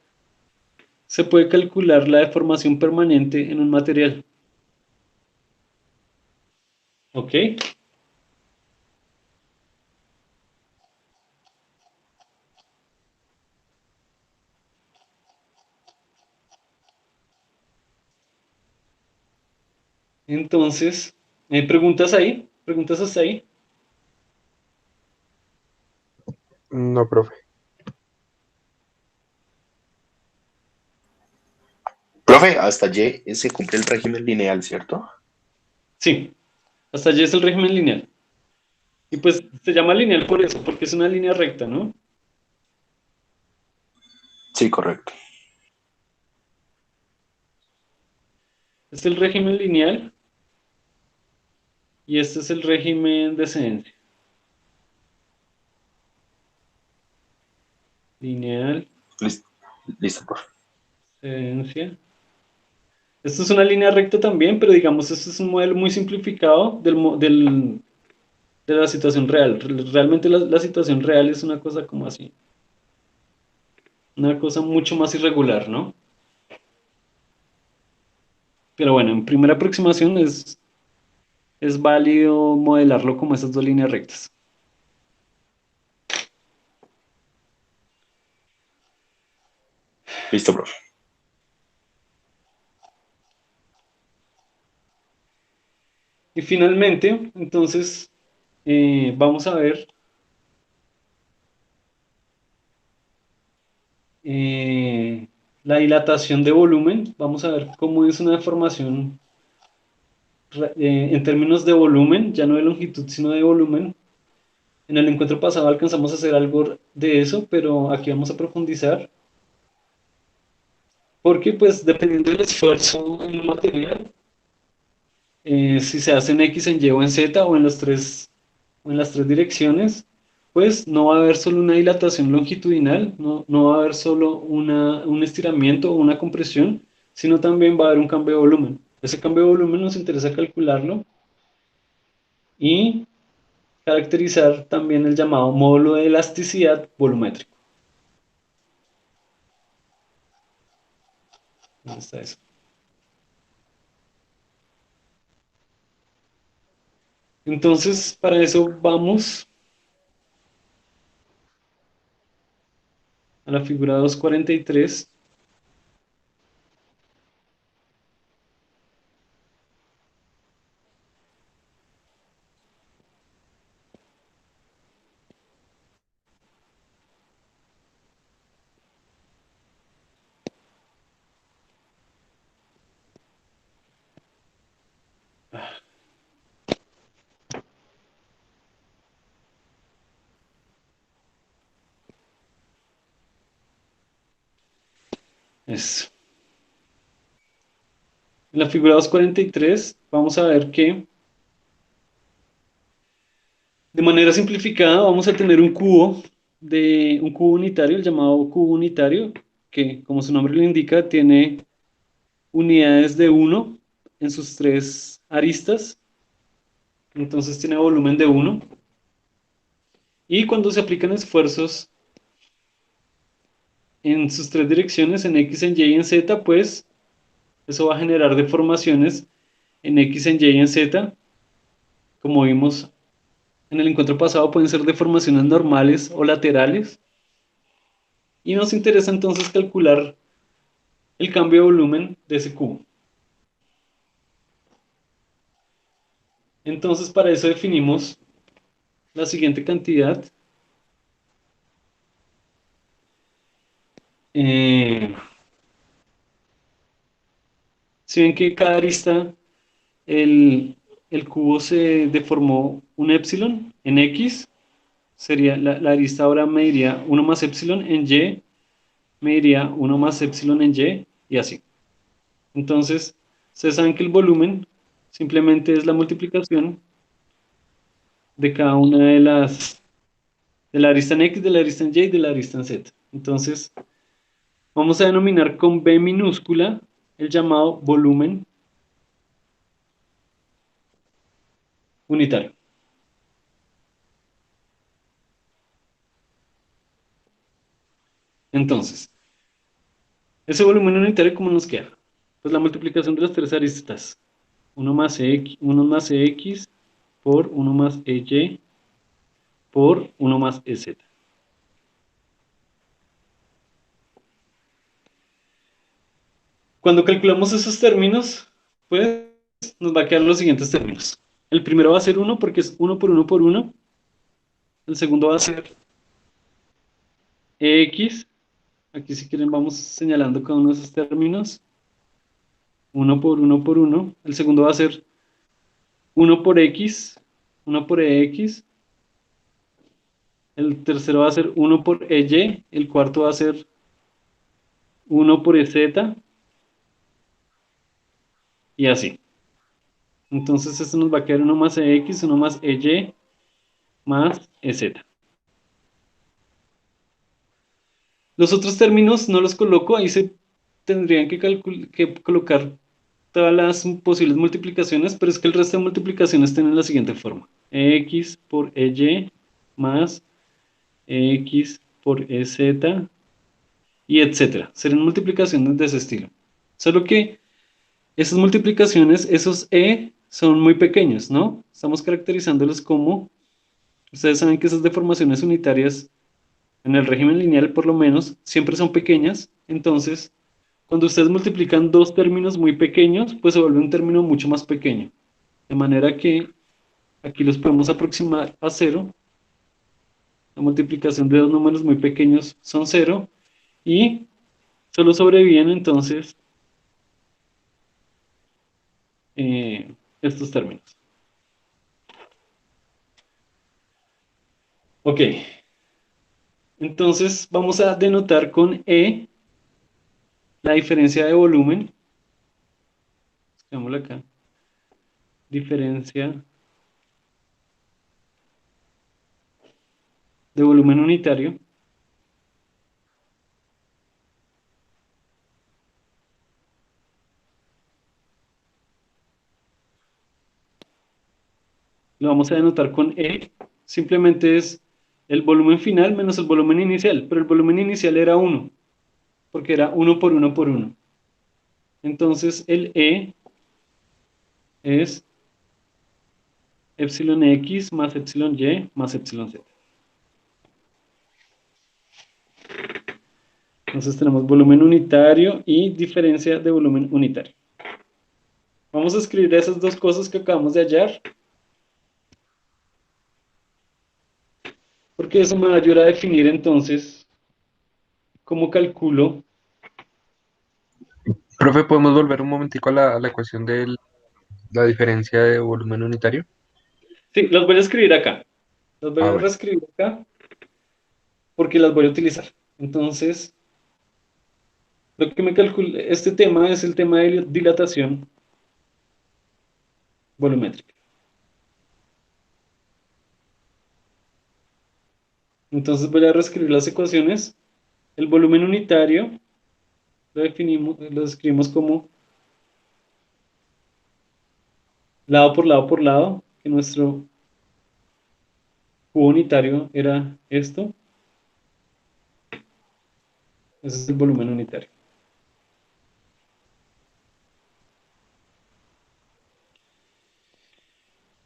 se puede calcular la deformación permanente en un material. ¿Ok? Entonces, ¿preguntas ahí? ¿Preguntas hasta ahí? No, profe. Profe, hasta Y se cumple el régimen lineal, ¿cierto? Sí, hasta allí es el régimen lineal. Y pues se llama lineal por eso, porque es una línea recta, ¿no? Sí, correcto. Este es el régimen lineal y este es el régimen descendente. Lineal, Listo, listo, profe. descendencia. Esto es una línea recta también, pero digamos, este es un modelo muy simplificado de la situación real. Realmente la situación real es una cosa como así. Una cosa mucho más irregular, ¿no? Pero bueno, en primera aproximación es válido modelarlo como esas dos líneas rectas. Listo, profe. Y finalmente, entonces, vamos a ver la dilatación de volumen. Vamos a ver cómo es una deformación en términos de volumen, ya no de longitud, sino de volumen. En el encuentro pasado alcanzamos a hacer algo de eso, pero aquí vamos a profundizar. Porque, pues, dependiendo del esfuerzo en el material, si se hace en X, en Y o en Z o en las tres direcciones, pues no va a haber solo una dilatación longitudinal, no va a haber solo un estiramiento o una compresión, sino también va a haber un cambio de volumen. Ese cambio de volumen nos interesa calcularlo y caracterizar también el llamado módulo de elasticidad volumétrico. ¿Dónde está eso? Entonces, para eso vamos a la figura 243. Eso. En la figura 243 vamos a ver que de manera simplificada vamos a tener un cubo unitario, el llamado cubo unitario, que como su nombre lo indica, tiene unidades de 1 en sus tres aristas, entonces tiene volumen de 1. Y cuando se aplican esfuerzos en sus tres direcciones, en X, en Y y en Z, pues eso va a generar deformaciones en X, en Y y en Z. Como vimos en el encuentro pasado, pueden ser deformaciones normales o laterales. Y nos interesa entonces calcular el cambio de volumen de ese cubo. Entonces, para eso definimos la siguiente cantidad. Si ven que cada arista, el cubo se deformó un epsilon en X, sería la arista ahora mediría 1 más epsilon en Y, mediría 1 más epsilon en Y, y así. Entonces, ustedes saben que el volumen simplemente es la multiplicación de cada una de la arista en X, de la arista en Y y de la arista en Z. Entonces, vamos a denominar con B minúscula el llamado volumen unitario. Entonces, ese volumen unitario, ¿cómo nos queda? Pues la multiplicación de las tres aristas. 1 más EX por 1 más EY por 1 más EZ. Cuando calculamos esos términos, pues nos va a quedar los siguientes términos. El primero va a ser 1 porque es 1 por 1 por 1. El segundo va a ser EX. Aquí si quieren vamos señalando cada uno de esos términos. 1 por 1 por 1. El segundo va a ser 1 por x, 1 por ex. El tercero va a ser 1 por ey. El cuarto va a ser 1 por ez. Y así. Entonces esto nos va a quedar 1 más ex, 1 más ey, más ez. Los otros términos no los coloco, ahí se tendrían que colocar todas las posibles multiplicaciones, pero es que el resto de multiplicaciones tienen la siguiente forma. X por ey más x por ez y etcétera. Serán multiplicaciones de ese estilo. Solo que esas multiplicaciones, esos son muy pequeños, ¿no? Estamos caracterizándolos como, ustedes saben que esas deformaciones unitarias en el régimen lineal por lo menos siempre son pequeñas, entonces cuando ustedes multiplican dos términos muy pequeños, pues se vuelve un término mucho más pequeño. De manera que aquí los podemos aproximar a 0. La multiplicación de dos números muy pequeños son 0. Y solo sobreviven entonces estos términos. Ok. Entonces vamos a denotar con E la diferencia de volumen. Escribámosla acá. Diferencia de volumen unitario. Lo vamos a denotar con E. Simplemente es el volumen final menos el volumen inicial. Pero el volumen inicial era 1. Porque era 1 por 1 por 1. Entonces el E es epsilon x más epsilon y más epsilon z. Entonces tenemos volumen unitario y diferencia de volumen unitario. Vamos a escribir esas dos cosas que acabamos de hallar. Porque eso me va a ayudar a definir entonces cómo calculo. Profe, ¿podemos volver un momentico a la ecuación de la diferencia de volumen unitario? Sí, los voy a escribir acá. Los voy a Bueno. reescribir acá porque las voy a utilizar. Entonces, lo que me calcula, este tema es el tema de dilatación volumétrica. Entonces voy a reescribir las ecuaciones. El volumen unitario lo escribimos como lado por lado por lado, que nuestro cubo unitario era esto. Ese es el volumen unitario.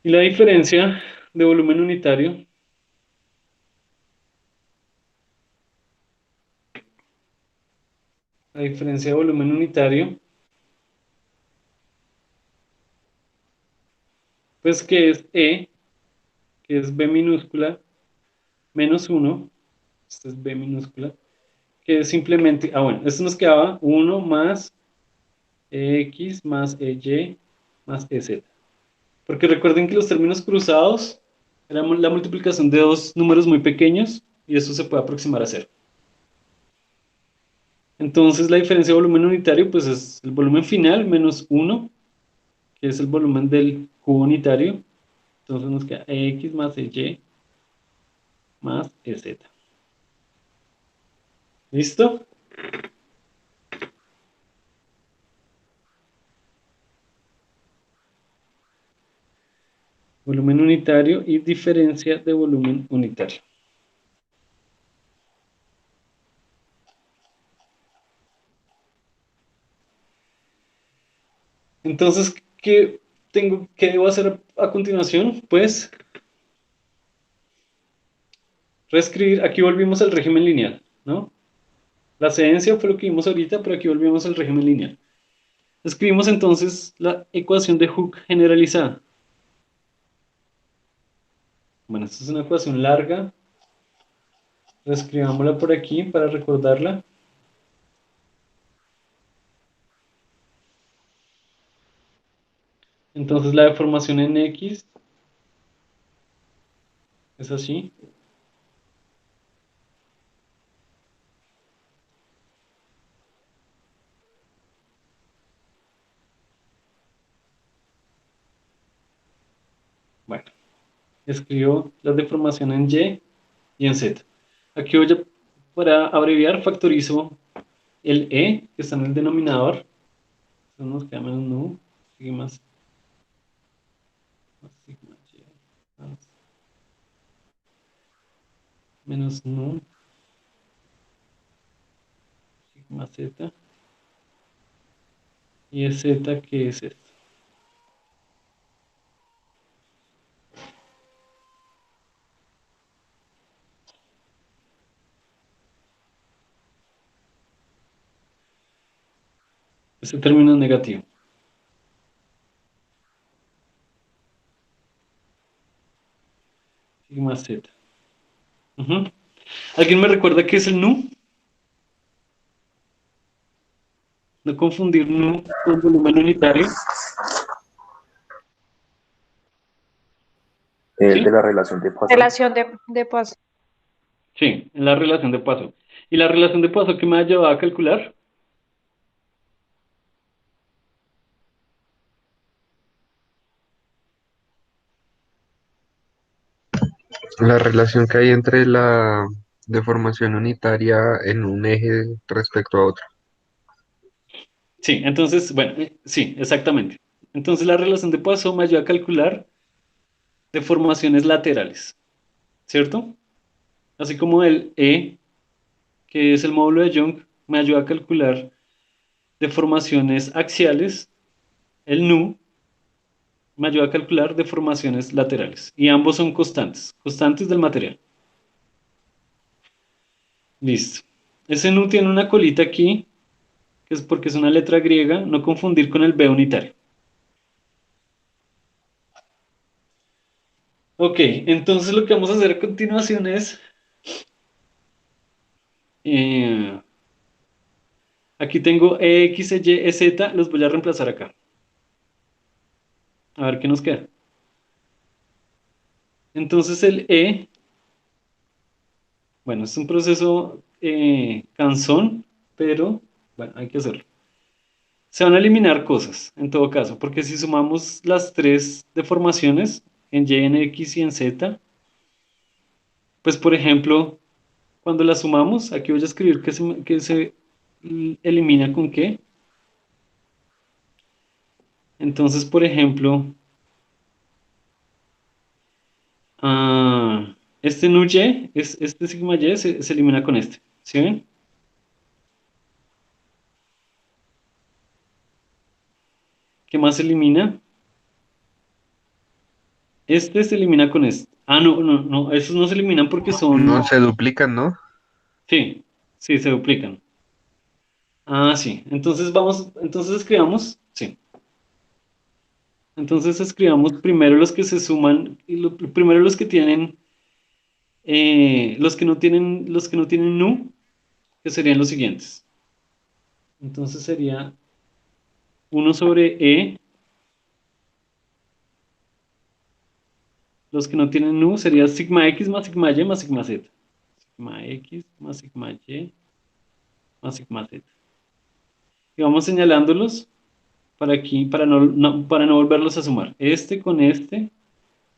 Y la diferencia de volumen unitario pues que es E, que es B minúscula, menos 1, esto es B minúscula, que es simplemente, bueno, esto nos quedaba 1 más X más EY más EZ. Porque recuerden que los términos cruzados eran la multiplicación de dos números muy pequeños y eso se puede aproximar a 0. Entonces la diferencia de volumen unitario pues es el volumen final menos 1, que es el volumen del cubo unitario. Entonces nos queda X más EY más EZ. ¿Listo? Volumen unitario y diferencia de volumen unitario. Entonces, ¿qué debo hacer a continuación? Pues reescribir, aquí volvimos al régimen lineal, ¿no? La secuencia fue lo que vimos ahorita, pero aquí volvimos al régimen lineal. Escribimos entonces la ecuación de Hooke generalizada. Bueno, esta es una ecuación larga. Reescribámosla por aquí para recordarla. Entonces la deformación en X es así. Bueno, escribo la deformación en Y y en Z. Aquí voy a, para abreviar, factorizo el E que está en el denominador. Entonces nos queda menos nu, sigma, más sigma Y, más menos nu, sigma Z. Y es Z, que es esto. Este término es negativo. Sigma Z. Ujú. ¿Alguien me recuerda qué es el nu? No confundir nu con volumen unitario. El ¿Sí? de la relación de Poisson. Relación de Poisson. Sí, en la relación de Poisson. ¿Y la relación de Poisson qué me ha llevado a calcular? La relación que hay entre la deformación unitaria en un eje respecto a otro. Sí, entonces, bueno, sí, exactamente. Entonces la relación de Poisson me ayuda a calcular deformaciones laterales, ¿cierto? Así como el E, que es el módulo de Young, me ayuda a calcular deformaciones axiales, el nu me ayuda a calcular deformaciones laterales. Y ambos son constantes, constantes del material. Listo. Ese nu tiene una colita aquí, que es porque es una letra griega, no confundir con el B unitario. Ok, entonces lo que vamos a hacer a continuación es... aquí tengo EX, Y, EZ, los voy a reemplazar acá. A ver qué nos queda. Entonces el E, bueno, es un proceso cansón, pero bueno, hay que hacerlo. Se van a eliminar cosas, en todo caso, porque si sumamos las tres deformaciones, en Y, en X y en Z, pues por ejemplo, cuando las sumamos, aquí voy a escribir que se elimina con qué. Entonces, por ejemplo, este nu Y, este sigma Y se elimina con este. ¿Sí ven? ¿Qué más se elimina? Este se elimina con este. Ah, no, no, no, esos no se eliminan porque No son... se duplican, ¿no? Sí, sí, se duplican. Ah, sí. Entonces vamos, entonces escribamos, sí. Entonces escribamos primero los que se suman, y primero los que tienen, los que no tienen nu, que serían los siguientes. Entonces sería 1 sobre E, los que no tienen nu sería sigma X más sigma Y más sigma Z. Sigma X más sigma Y más sigma Z. Y vamos señalándolos para aquí, para no volverlos a sumar. Este con este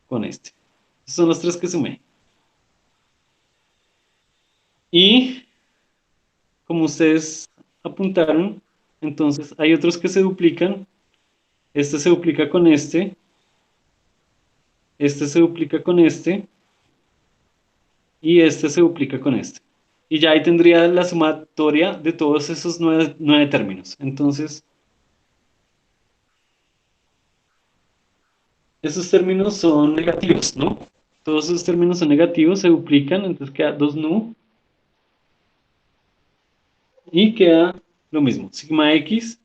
con este. Estos son los tres que sumé. Y como ustedes apuntaron, entonces hay otros que se duplican. Este se duplica con este se duplica con este, y este se duplica con este. Y ya ahí tendría la sumatoria de todos esos nueve términos. Entonces, esos términos son negativos, ¿no? Todos esos términos son negativos, se duplican, entonces queda 2 nu, y queda lo mismo, sigma X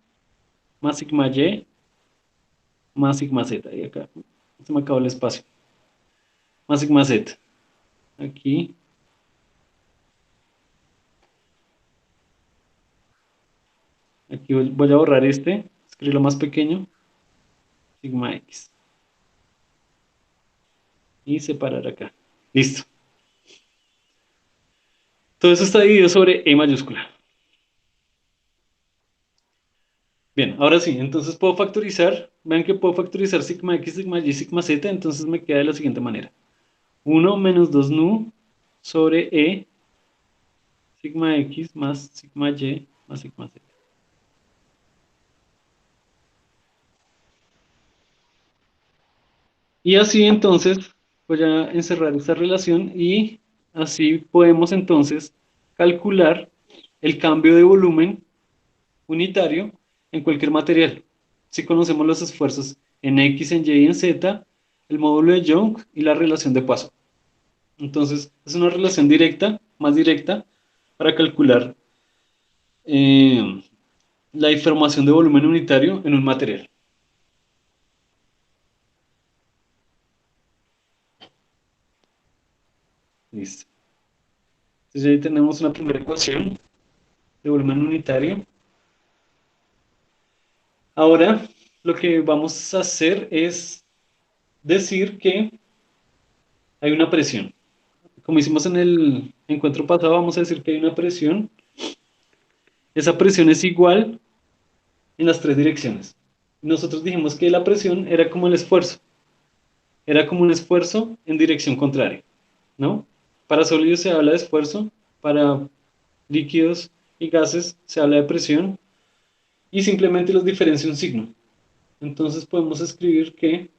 más sigma Y más sigma Z. Y acá se me acabó el espacio. Más sigma Z. Aquí. Aquí voy a borrar este. Escribirlo más pequeño. sigma X. Y separar acá. Listo. Todo eso está dividido sobre E mayúscula. Bien, ahora sí, entonces puedo factorizar. Vean que puedo factorizar sigma X, sigma Y, sigma Z. Entonces me queda de la siguiente manera. 1 menos 2 nu sobre E sigma X más sigma Y más sigma Z. Y así entonces voy a encerrar esta relación y así podemos entonces calcular el cambio de volumen unitario en cualquier material. Si conocemos los esfuerzos en X, en Y y en Z, el módulo de Young y la relación de Poisson. Entonces es una relación directa, más directa, para calcular la información de volumen unitario en un material. Listo. Entonces ahí tenemos una primera ecuación de volumen unitario. Ahora lo que vamos a hacer es decir que hay una presión. Como hicimos en el encuentro pasado, vamos a decir que hay una presión. Esa presión es igual en las tres direcciones. Nosotros dijimos que la presión era como el esfuerzo. Era como un esfuerzo en dirección contraria, ¿no? Para sólidos se habla de esfuerzo, para líquidos y gases se habla de presión, y simplemente los diferencia un signo. Entonces podemos escribir que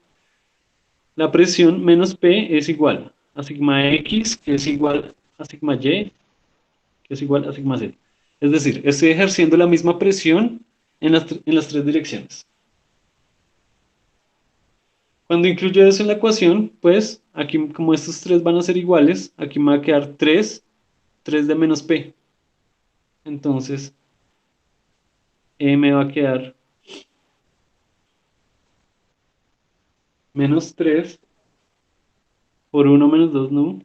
la presión menos P es igual a sigma X, que es igual a sigma Y, que es igual a sigma Z. Es decir, estoy ejerciendo la misma presión en las tres direcciones. Cuando incluyo eso en la ecuación, pues aquí como estos tres van a ser iguales, aquí me va a quedar 3 de menos P. Entonces, me va a quedar menos 3 por 1 menos 2 nu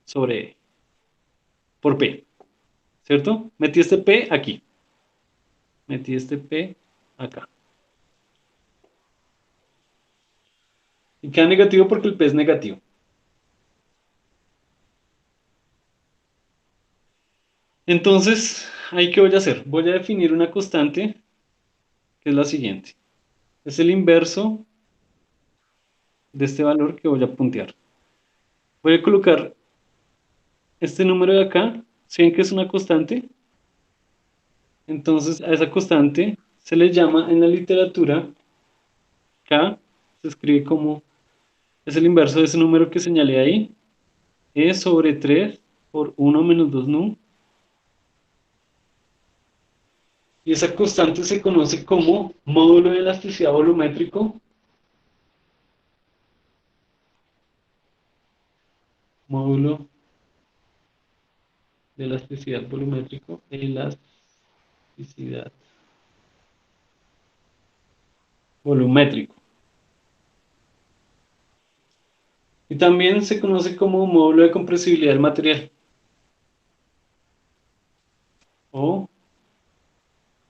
sobre E, por P, ¿cierto? Metí este P aquí. Metí este P acá. Y queda negativo porque el P es negativo. Entonces, ¿ahí qué voy a hacer? Voy a definir una constante que es la siguiente. Es el inverso de este valor que voy a puntear. Voy a colocar este número de acá. ¿Sí ven que es una constante? Entonces, a esa constante se le llama en la literatura K, se escribe como, es el inverso de ese número que señalé ahí, E sobre 3 por 1 menos 2 nu. Y esa constante se conoce como módulo de elasticidad volumétrico. Módulo de elasticidad volumétrico. Elasticidad volumétrico. Y también se conoce como módulo de compresibilidad del material. O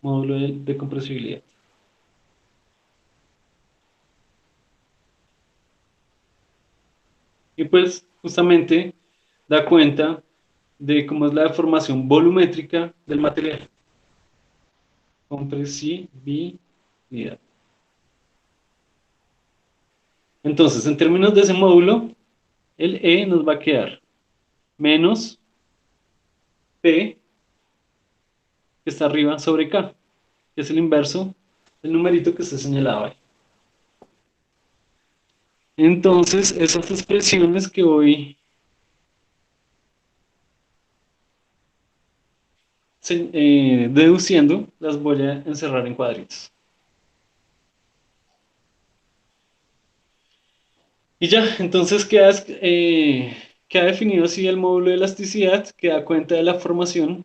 módulo de compresibilidad. Y pues justamente da cuenta de cómo es la deformación volumétrica del material. Compresibilidad. Entonces, en términos de ese módulo, el E nos va a quedar menos P, que está arriba, sobre K, que es el inverso del numerito que está señalado ahí. Entonces, esas expresiones que voy deduciendo, las voy a encerrar en cuadritos. Y ya, entonces queda definido así el módulo de elasticidad que da cuenta de la formación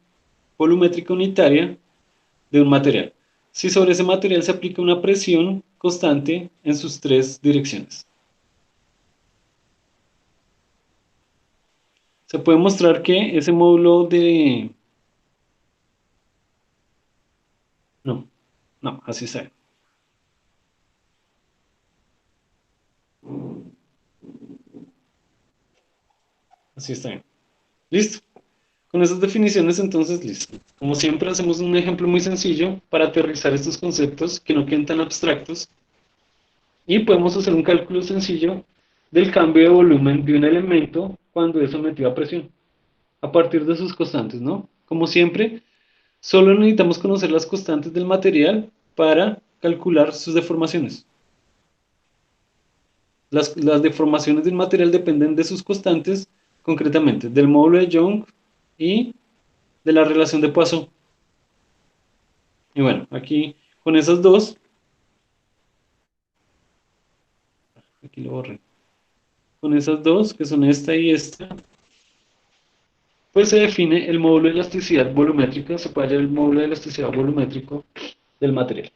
volumétrica unitaria de un material. Si sobre ese material se aplica una presión constante en sus tres direcciones. Se puede mostrar que ese módulo de... No, así está. Así está bien. Listo. Con esas definiciones, entonces, listo. Como siempre, hacemos un ejemplo muy sencillo para aterrizar estos conceptos que no queden tan abstractos. Y podemos hacer un cálculo sencillo del cambio de volumen de un elemento cuando es sometido a presión, a partir de sus constantes, ¿no? Como siempre, solo necesitamos conocer las constantes del material para calcular sus deformaciones. Las deformaciones del material dependen de sus constantes, concretamente del módulo de Young y de la relación de Poisson. Y bueno, aquí con esas dos, aquí lo borré, con esas dos, que son esta y esta, pues se define el módulo de elasticidad volumétrica, se puede hallar el módulo de elasticidad volumétrico del material.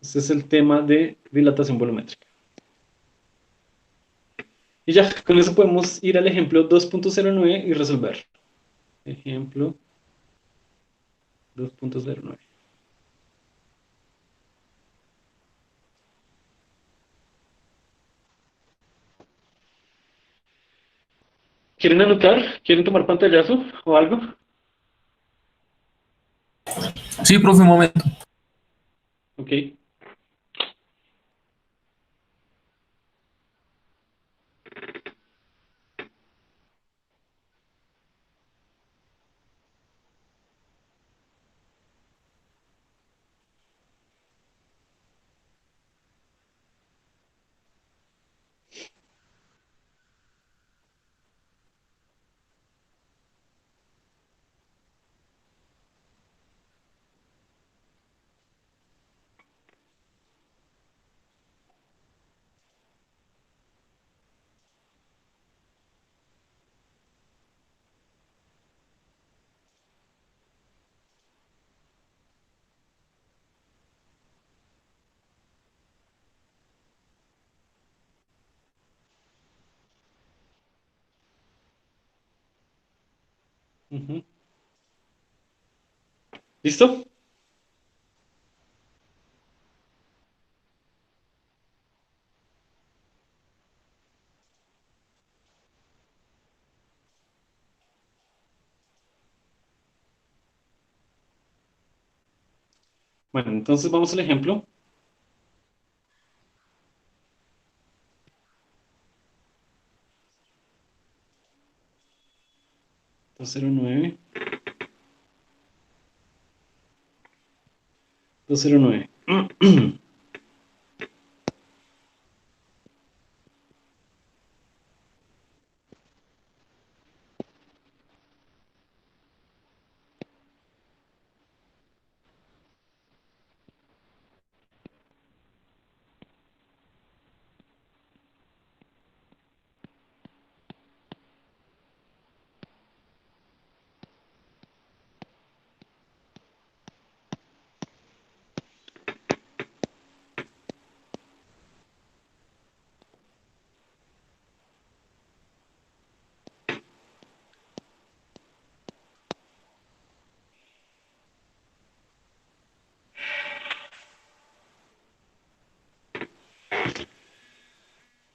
Este es el tema de dilatación volumétrica. Y ya, con eso podemos ir al ejemplo 2.09 y resolver. Ejemplo 2.09. ¿Quieren anotar? ¿Quieren tomar pantallazo o algo? Sí, profe, un momento. Ok. Ujú. ¿Listo? Bueno, entonces vamos al ejemplo. Entonces, 09. 209.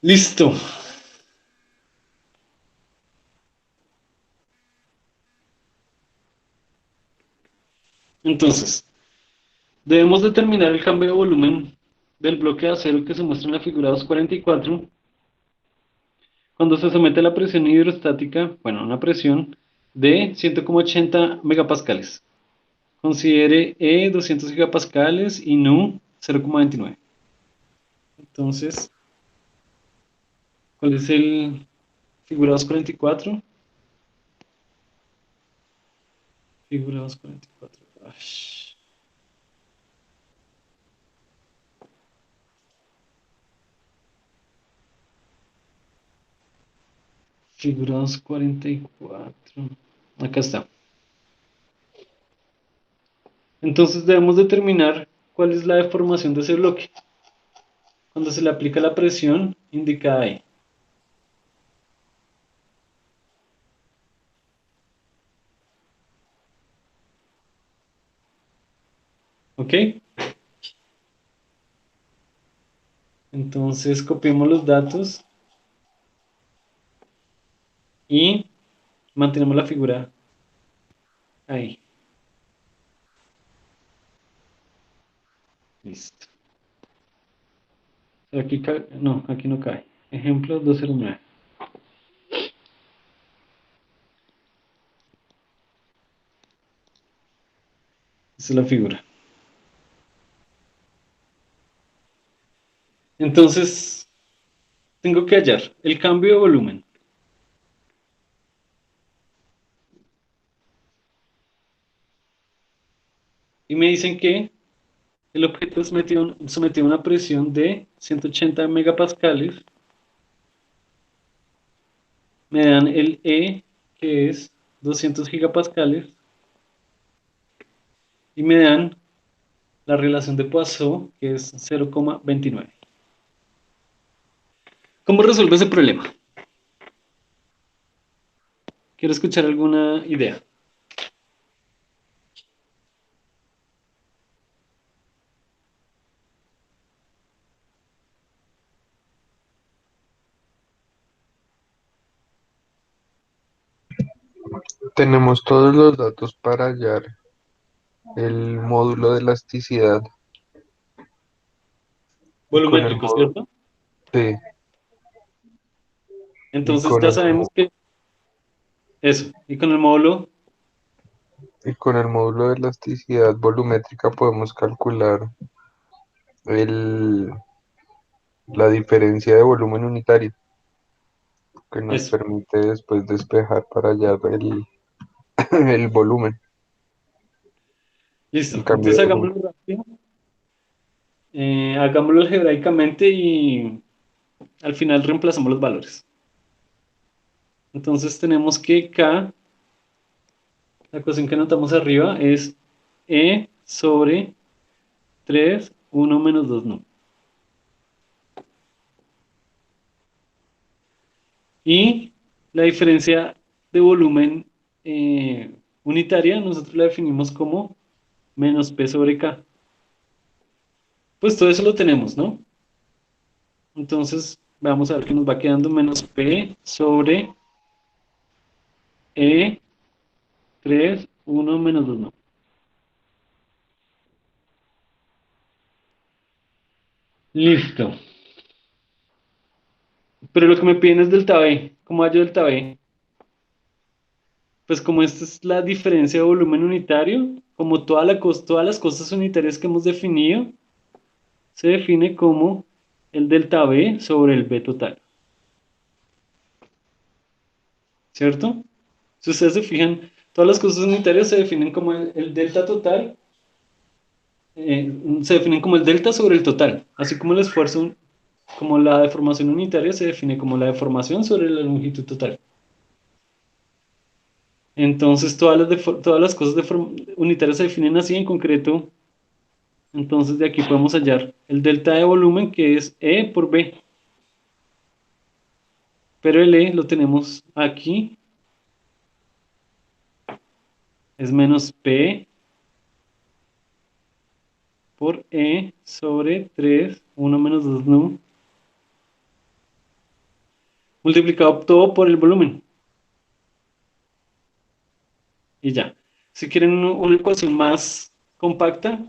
Listo. Entonces, debemos determinar el cambio de volumen del bloque de acero que se muestra en la figura 244 cuando se somete a la presión hidrostática, bueno, una presión de 100,80 megapascales. Considere E 200 gigapascales y Nu 0,29. Entonces, ¿cuál es el figura 244? Figura 244. Ay. Figura 244. Acá está. Entonces debemos determinar cuál es la deformación de ese bloque. Cuando se le aplica la presión indicada ahí. ¿Ok? Entonces copiamos los datos y mantenemos la figura ahí. Listo. Aquí no, aquí no cae. Ejemplo 209. Esta es la figura. Entonces, tengo que hallar el cambio de volumen. Y me dicen que el objeto es sometido a una presión de 180 megapascales. Me dan el E, que es 200 gigapascales. Y me dan la relación de Poisson, que es 0,29. ¿Cómo resuelvo ese problema? Quiero escuchar alguna idea. Tenemos todos los datos para hallar el módulo de elasticidad. Con el Volumétrico, módulo, ¿cierto? sí, Entonces ya sabemos que eso. Y con el módulo, y con el módulo de elasticidad volumétrica podemos calcular el, la diferencia de volumen unitario que nos eso. permite después despejar para hallar el volumen, Listo. el cambio Entonces de volumen. hagámoslo rápido. Hagámoslo algebraicamente y al final reemplazamos los valores. Entonces tenemos que K, la ecuación que anotamos arriba, es E sobre 3, 1 menos 2 no. Y la diferencia de volumen unitaria nosotros la definimos como menos P sobre K. Pues todo eso lo tenemos, ¿no? Entonces vamos a ver que nos va quedando menos P sobre E 3, 1 menos 2 no. Listo. Pero lo que me piden es delta B. ¿Cómo hallo delta B? Pues como esta es la diferencia de volumen unitario, como todas las cosas unitarias que hemos definido, se define como el delta B sobre el B total. ¿Cierto? Si ustedes se fijan, todas las cosas unitarias se definen como el delta total, se definen como el delta sobre el total, así como el esfuerzo, como la deformación unitaria se define como la deformación sobre la longitud total. Entonces todas las cosas unitarias se definen así en concreto. Entonces de aquí podemos hallar el delta de volumen, que es E por B. Pero el E lo tenemos aquí. Es menos P por E sobre 3, 1 menos 2 nu, multiplicado todo por el volumen. Y ya. Si quieren una ecuación más compacta,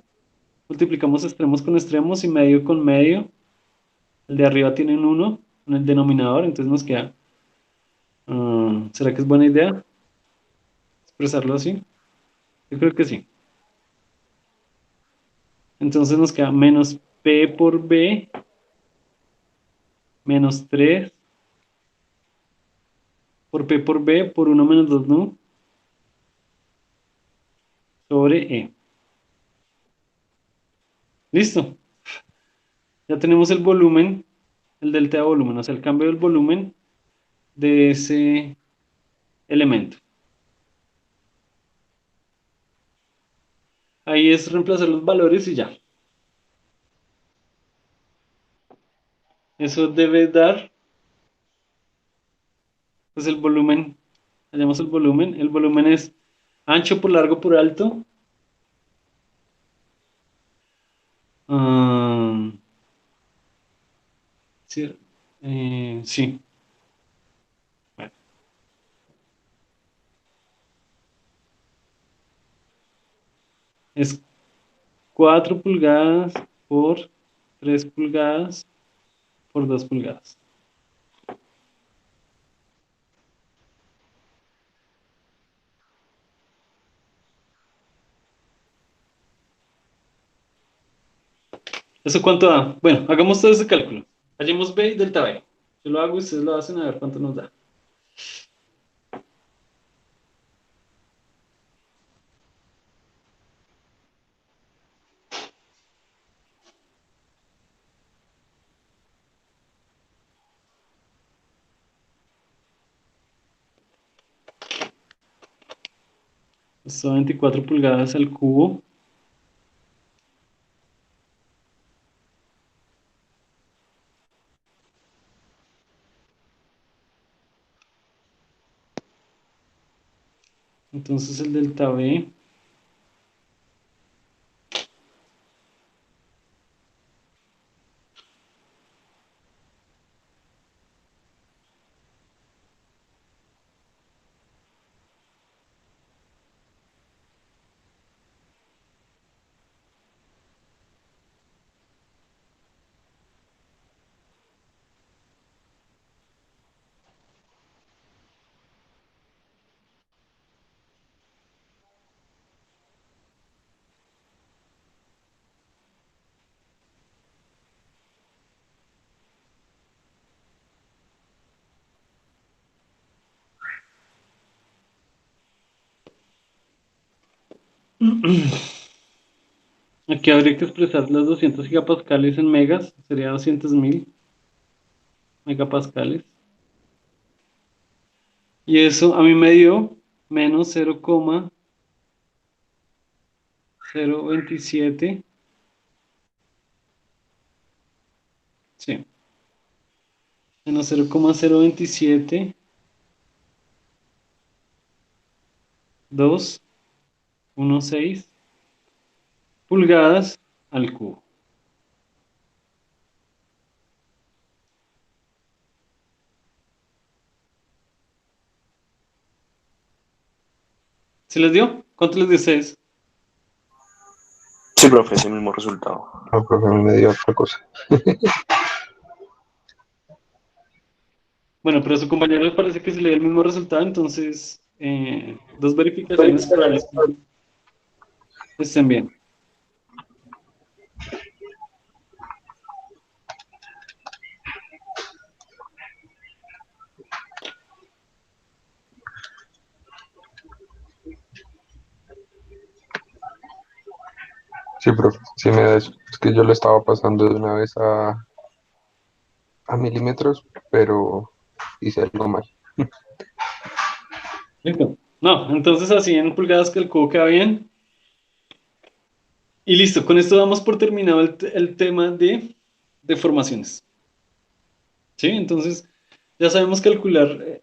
multiplicamos extremos con extremos y medio con medio. El de arriba tiene un 1 en el denominador, entonces nos queda... ¿será que es buena idea expresarlo así? Yo creo que sí. Entonces nos queda menos P por B menos 3 por P por B por 1 menos 2 nu sobre E. Listo. Ya tenemos el volumen, el delta de volumen, o sea, el cambio del volumen de ese elemento. Ahí es reemplazar los valores y ya. Eso debe dar, pues el volumen, hallamos el volumen es ancho por largo por alto. Sí. Sí. Bueno. Es 4 pulgadas por 3 pulgadas por 2 pulgadas. ¿Eso cuánto da? Bueno, hagamos todo ese cálculo. Hallemos B y delta B. Yo lo hago y ustedes lo hacen a ver cuánto nos da. Esto da 24 pulgadas al cubo. Entonces el delta B aquí habría que expresar los 200 gigapascales en megas, sería 200.000 megapascales. Y eso a mí me dio menos 0,027. Sí, menos 0,027 216 pulgadas al cubo. ¿Se les dio? ¿Cuánto les dio a ustedes? Sí, profe, es el mismo resultado. No, profe, a mí me dio otra cosa. Bueno, pero a su compañero le parece que se le dio el mismo resultado, entonces dos verificaciones probablemente estén bien. Sí, profe, sí me da eso. Es que yo lo estaba pasando de una vez a milímetros, pero hice algo mal. Listo. No, entonces así en pulgadas que el cubo queda bien. Y listo, con esto damos por terminado el tema de deformaciones. ¿Sí? Entonces ya sabemos calcular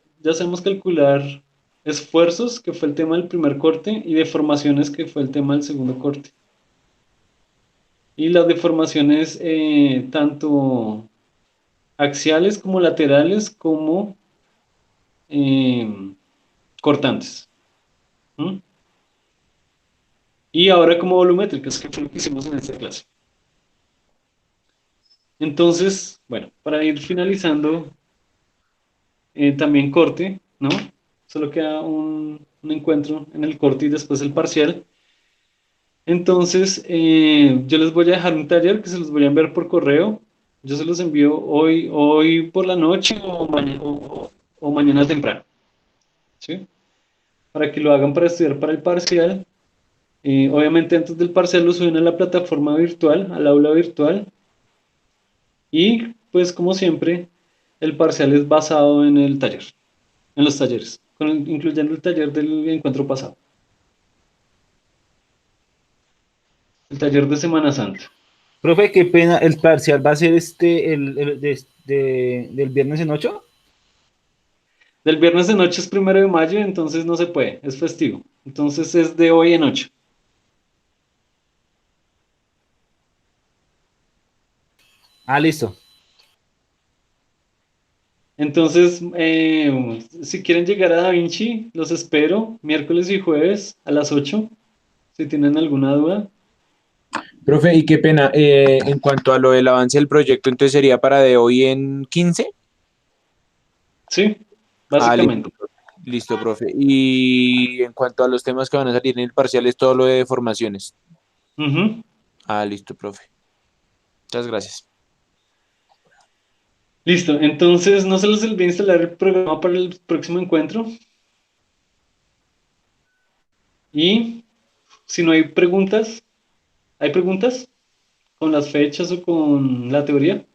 esfuerzos, que fue el tema del primer corte, y deformaciones, que fue el tema del segundo corte. Y las deformaciones tanto axiales como laterales como cortantes. ¿Mm? Y ahora como volumétricas, que fue lo que hicimos en esta clase. Entonces, bueno, para ir finalizando, también corte, ¿no? Solo queda un encuentro en el corte y después el parcial. Entonces, yo les voy a dejar un taller que se los voy a enviar por correo. Yo se los envío hoy por la noche o mañana temprano, ¿sí? Para que lo hagan para estudiar para el parcial. Obviamente antes del parcial lo suben a la plataforma virtual, al aula virtual. Y pues como siempre, el parcial es basado en el taller, en los talleres, incluyendo el taller del encuentro pasado, el taller de Semana Santa. Profe, qué pena, ¿el parcial va a ser del viernes en 8? Del viernes de noche es 1 de mayo, entonces no se puede, es festivo. Entonces es de hoy en 8. Ah, listo. Entonces, si quieren llegar a Da Vinci, los espero miércoles y jueves a las 8, si tienen alguna duda. Profe, y qué pena, en cuanto a lo del avance del proyecto, entonces sería para de hoy en 15. Sí, Ah, básicamente. listo, profe. Y en cuanto a los temas que van a salir en el parcial, es todo lo de formaciones. Ujú. Ah, listo, profe. Muchas gracias. Listo, entonces no se les olvide instalar el programa para el próximo encuentro. Y si no hay preguntas, ¿hay preguntas con las fechas o con la teoría?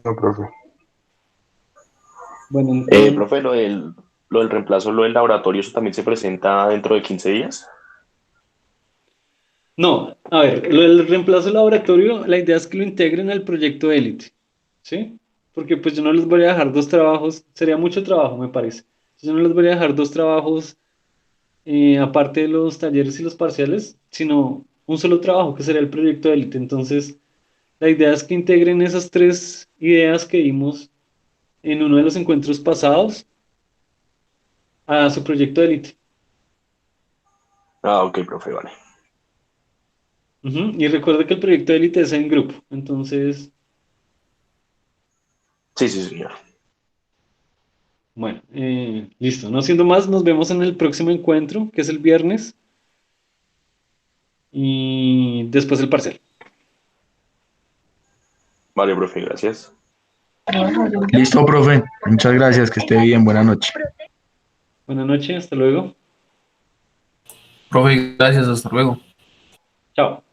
No, profe. Bueno, entonces, Profe, lo del reemplazo, lo del laboratorio, ¿eso también se presenta dentro de 15 días? no, a ver, lo del reemplazo de laboratorio, la idea es que lo integren al proyecto Élite, ¿sí? Porque pues yo no les voy a dejar dos trabajos, sería mucho trabajo, me parece. Yo no les voy a dejar dos trabajos aparte de los talleres y los parciales, sino un solo trabajo, que sería el proyecto Élite. Entonces, la idea es que integren esas tres ideas que vimos en uno de los encuentros pasados a su proyecto Élite. Ah, ok, profe, vale. Ujú. Y recuerda que el proyecto Élite es en grupo, entonces, Sí, sí, señor. bueno, listo. No siendo más, nos vemos en el próximo encuentro, que es el viernes, y después el parcial. Vale, profe, gracias. Listo, profe. Muchas gracias, que esté bien. Buenas noches. Buenas noches, hasta luego. Profe, gracias, hasta luego. Chao.